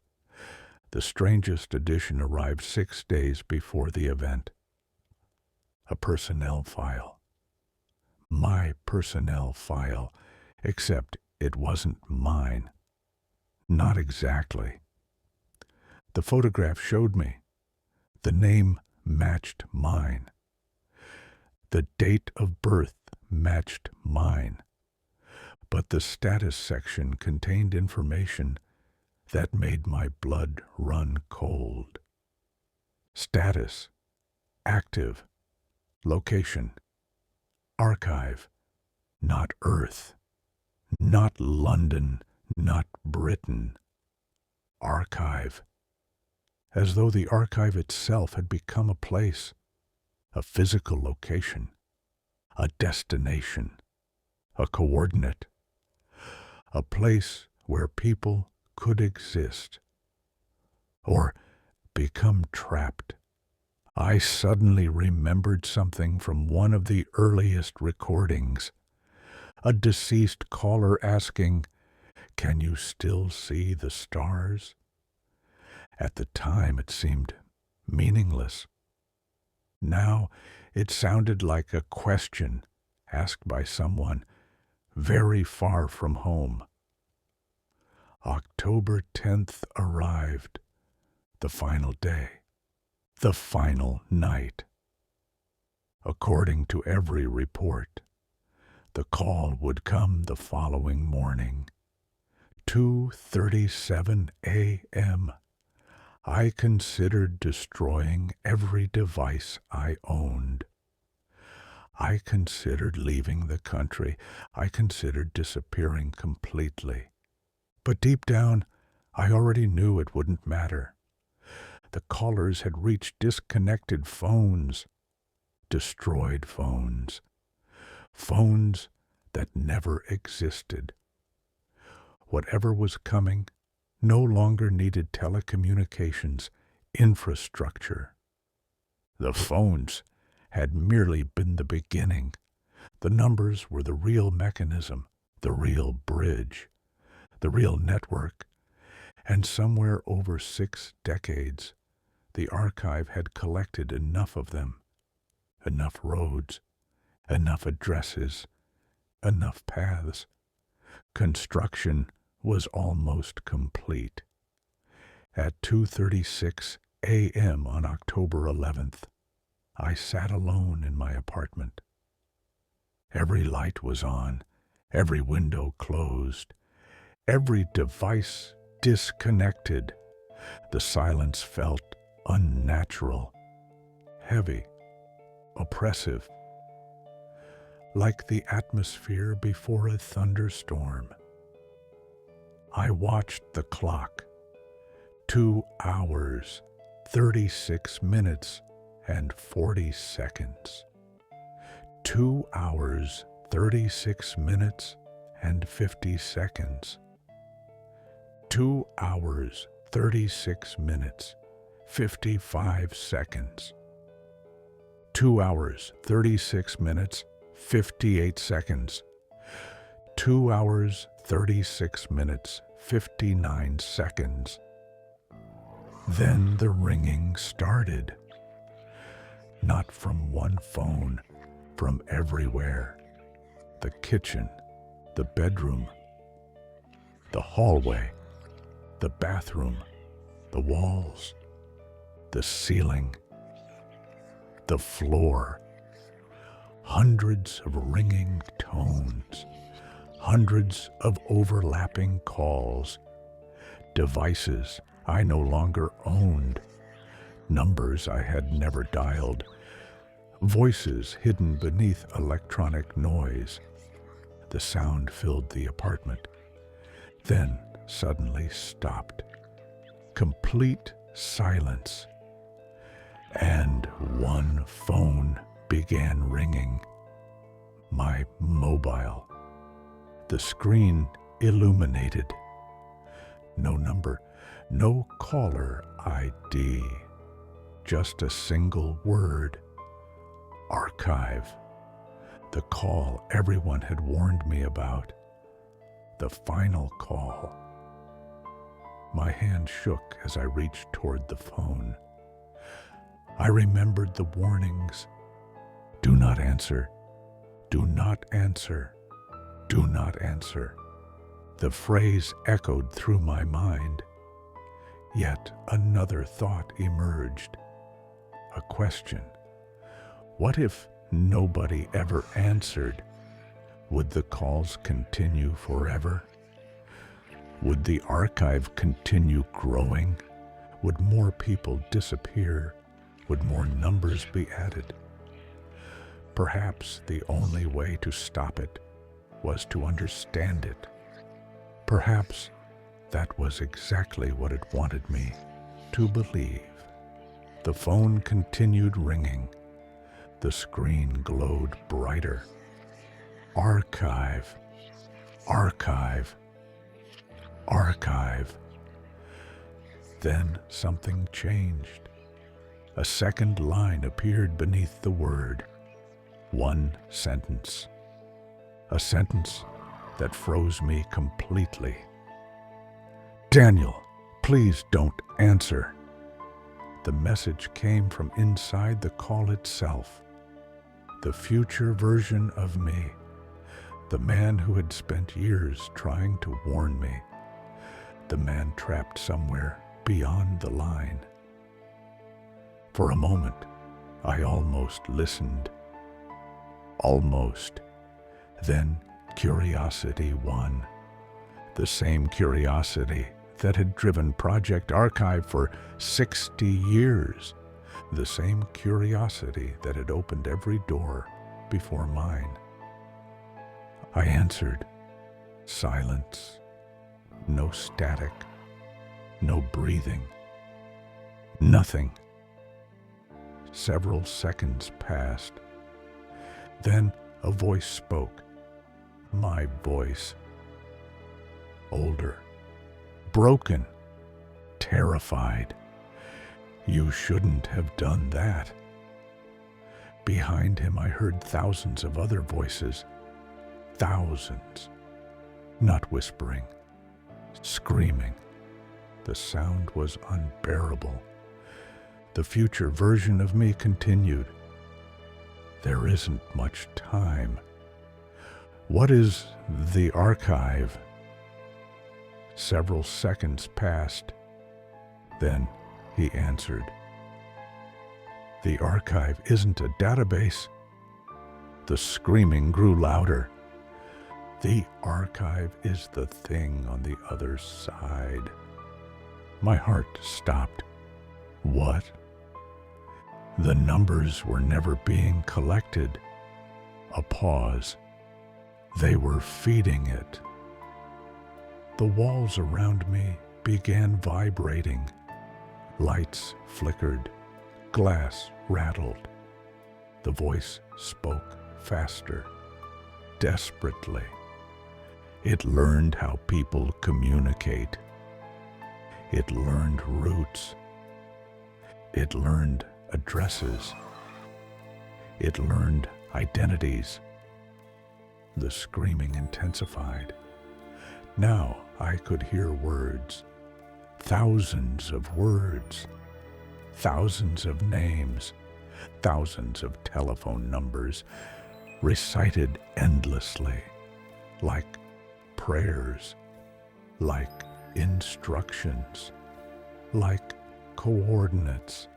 The strangest addition arrived 6 days before the event. A personnel file. My personnel file, except it wasn't mine. Not exactly. The photograph showed me. The name matched mine. The date of birth matched mine. But the status section contained information that made my blood run cold. Status, active, location, archive, not Earth, not London, not Britain. Archive, as though the archive itself had become a place, a physical location, a destination, a coordinate, a place where people could exist or become trapped. I suddenly remembered something from one of the earliest recordings. A deceased caller asking, "Can you still see the stars?" At the time it seemed meaningless. Now it sounded like a question asked by someone very far from home. October 10th arrived, the final day, the final night. According to every report, the call would come the following morning. 2:37 a.m. I considered destroying every device I owned. I considered leaving the country. I considered disappearing completely. But deep down, I already knew it wouldn't matter. The callers had reached disconnected phones, destroyed phones, phones that never existed. Whatever was coming no longer needed telecommunications infrastructure. The phones had merely been the beginning. The numbers were the real mechanism, the real bridge, the real network, and somewhere over 6 decades, the archive had collected enough of them, enough roads, enough addresses, enough paths. Construction was almost complete. At 2:36 a.m. on October 11th, I sat alone in my apartment. Every light was on, every window closed, every device disconnected. The silence felt unnatural, heavy, oppressive, like the atmosphere before a thunderstorm. I watched the clock. 2 hours, 36 minutes, and 40 seconds. 2 hours, 36 minutes, and 50 seconds. 2 hours, 36 minutes, 55 seconds. 2 hours, 36 minutes, 58 seconds. 2 hours, 36 minutes, 59 seconds. Then the ringing started. Not from one phone, from everywhere. The kitchen, the bedroom, the hallway, the bathroom, the walls. the ceiling, the floor. Hundreds of ringing tones, hundreds of overlapping calls, devices I no longer owned, numbers I had never dialed, voices hidden beneath electronic noise. The sound filled the apartment, then suddenly stopped. Complete silence. And one phone began ringing. My mobile. The screen illuminated. No number, no caller ID. Just a single word. Archive. The call everyone had warned me about. The final call. My hand shook as I reached toward the phone. I remembered the warnings. Do not answer. Do not answer. Do not answer. The phrase echoed through my mind. Yet another thought emerged. A question. What if nobody ever answered? Would the calls continue forever? Would the archive continue growing? Would more people disappear? Would more numbers be added? Perhaps the only way to stop it was to understand it. Perhaps that was exactly what it wanted me to believe. The phone continued ringing. The screen glowed brighter. Archive, archive, archive. Then something changed. A second line appeared beneath the word. One sentence. A sentence that froze me completely. Daniel, please don't answer. The message came from inside the call itself. The future version of me. The man who had spent years trying to warn me. The man trapped somewhere beyond the line. For a moment, I almost listened. Almost. Then curiosity won. The same curiosity that had driven Project Archive for 60 years. The same curiosity that had opened every door before mine. I answered. Silence. No static. No breathing. Nothing. Several seconds passed. Then a voice spoke. My voice. Older. Broken. Terrified. You shouldn't have done that. Behind him I heard thousands of other voices. Thousands. Not whispering. Screaming. The sound was unbearable. The future version of me continued. There isn't much time. What is the archive? Several seconds passed. Then he answered. The archive isn't a database. The screaming grew louder. The archive is the thing on the other side. My heart stopped. What? The numbers were never being collected. A pause. They were feeding it. The walls around me began vibrating. Lights flickered. Glass rattled. The voice spoke faster, desperately. It learned how people communicate. It learned routes. It learned addresses. It learned identities. The screaming intensified. Now I could hear words. Thousands of words. Thousands of names. Thousands of telephone numbers recited endlessly, like prayers, like instructions, like coordinates.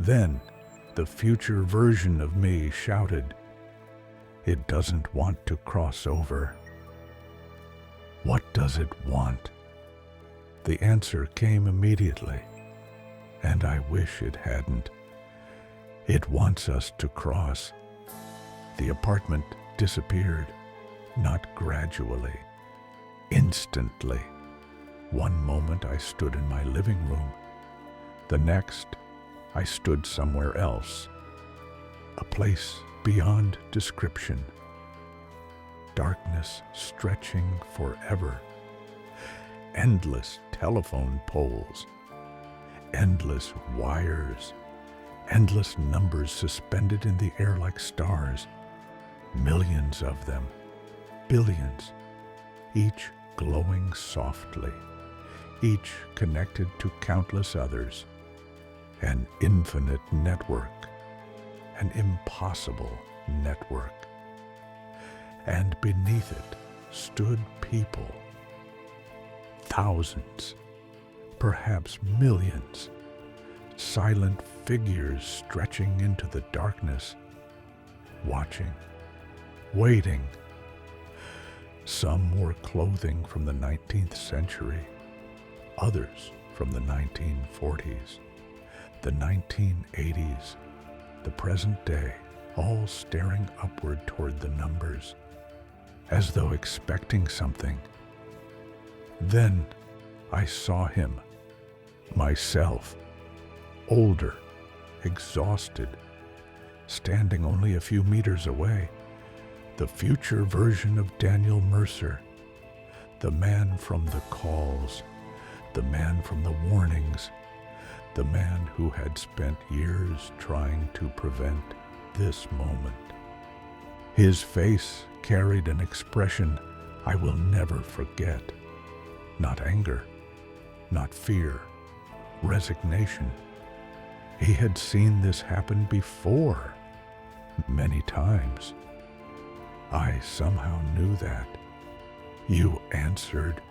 Then the future version of me shouted, "It doesn't want to cross over." What does it want? The answer came immediately, and I wish it hadn't. It wants us to cross. The apartment disappeared, not gradually, instantly. One moment I stood in my living room. The next, I stood somewhere else, a place beyond description. Darkness stretching forever. Endless telephone poles. Endless wires. Endless numbers suspended in the air like stars. Millions of them. Billions. Each glowing softly. Each connected to countless others. An infinite network. An impossible network. And beneath it stood people. Thousands, perhaps millions, silent figures stretching into the darkness, watching, waiting. Some wore clothing from the 19th century, others from the 1940s, the 1980s, the present day, all staring upward toward the numbers, as though expecting something. Then I saw him, myself, older, exhausted, standing only a few meters away, the future version of Daniel Mercer, the man from the calls, the man from the warnings, the man who had spent years trying to prevent this moment. His face carried an expression I will never forget. Not anger, not fear, resignation. He had seen this happen before, many times. I somehow knew that. You answered.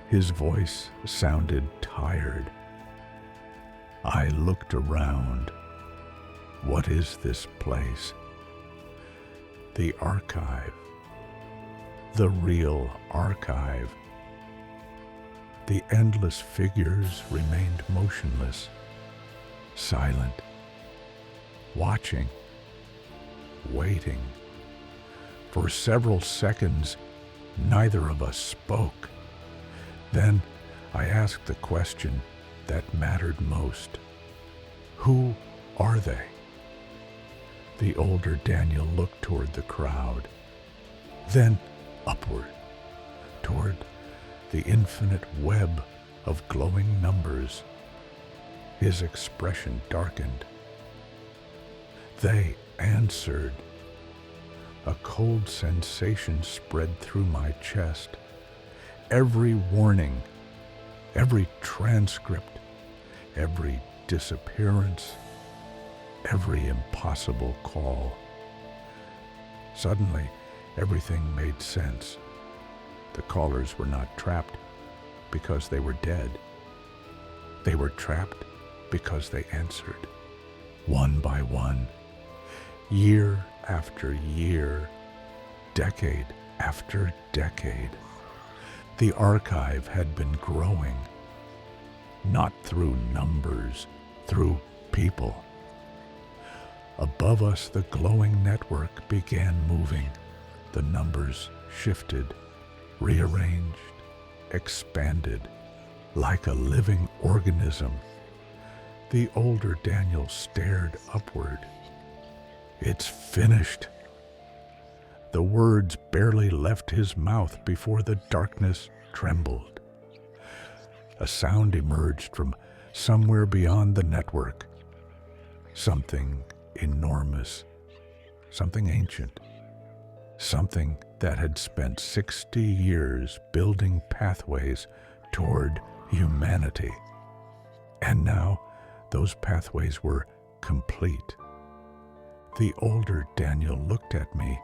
His voice sounded tired. I looked around. What is this place? The archive. The real archive. The endless figures remained motionless, silent, watching, waiting. For several seconds, neither of us spoke. Then I asked the question that mattered most. Who are they? The older Daniel looked toward the crowd, then upward, toward the infinite web of glowing numbers. His expression darkened. They answered. A cold sensation spread through my chest. Every warning, every transcript, every disappearance, every impossible call. Suddenly, everything made sense. The callers were not trapped because they were dead. They were trapped because they answered, one by one, year after year, decade after decade. The archive had been growing, not through numbers, through people. Above us, the glowing network began moving. The numbers shifted, rearranged, expanded, like a living organism. The older Daniel stared upward. It's finished. The words barely left his mouth before the darkness trembled. A sound emerged from somewhere beyond the network. Something enormous, something ancient, something that had spent 60 years building pathways toward humanity. And now those pathways were complete. The older Daniel looked at me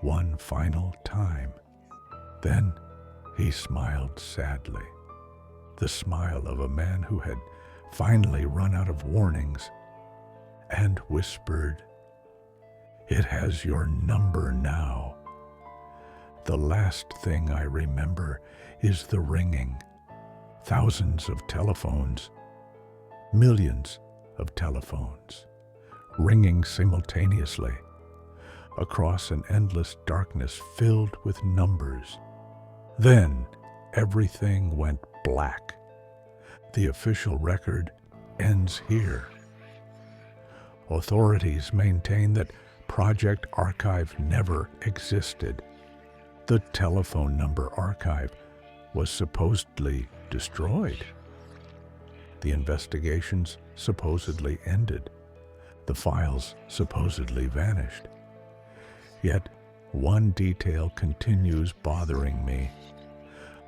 one final time. Then he smiled sadly, the smile of a man who had finally run out of warnings and whispered, "It has your number now." The last thing I remember is the ringing. Thousands of telephones, millions of telephones, ringing simultaneously across an endless darkness filled with numbers. Then everything went black. The official record ends here. Authorities maintain that Project Archive never existed. The telephone number archive was supposedly destroyed. The investigations supposedly ended. The files supposedly vanished. Yet one detail continues bothering me.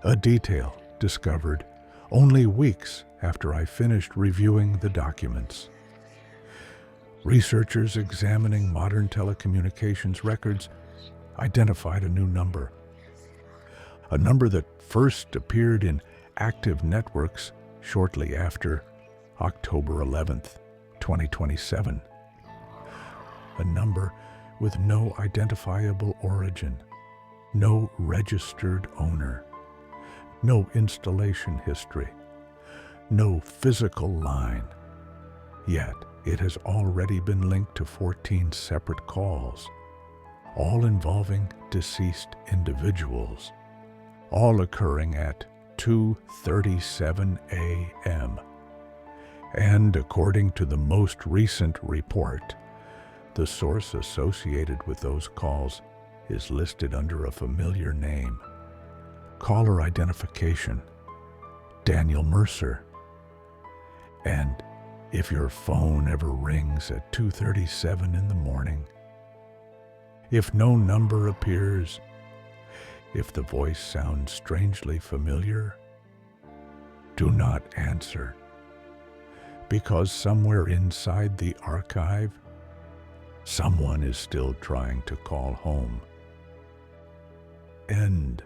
A detail discovered only weeks after I finished reviewing the documents. Researchers examining modern telecommunications records identified a new number. A number that first appeared in active networks shortly after October 11th, 2027. A number with no identifiable origin, no registered owner, no installation history, no physical line. Yet it has already been linked to 14 separate calls, all involving deceased individuals, all occurring at 2:37 a.m. And according to the most recent report, the source associated with those calls is listed under a familiar name. Caller identification, Daniel Mercer. And if your phone ever rings at 2:37 in the morning, if no number appears, if the voice sounds strangely familiar, do not answer, because somewhere inside the archive, someone is still trying to call home. End.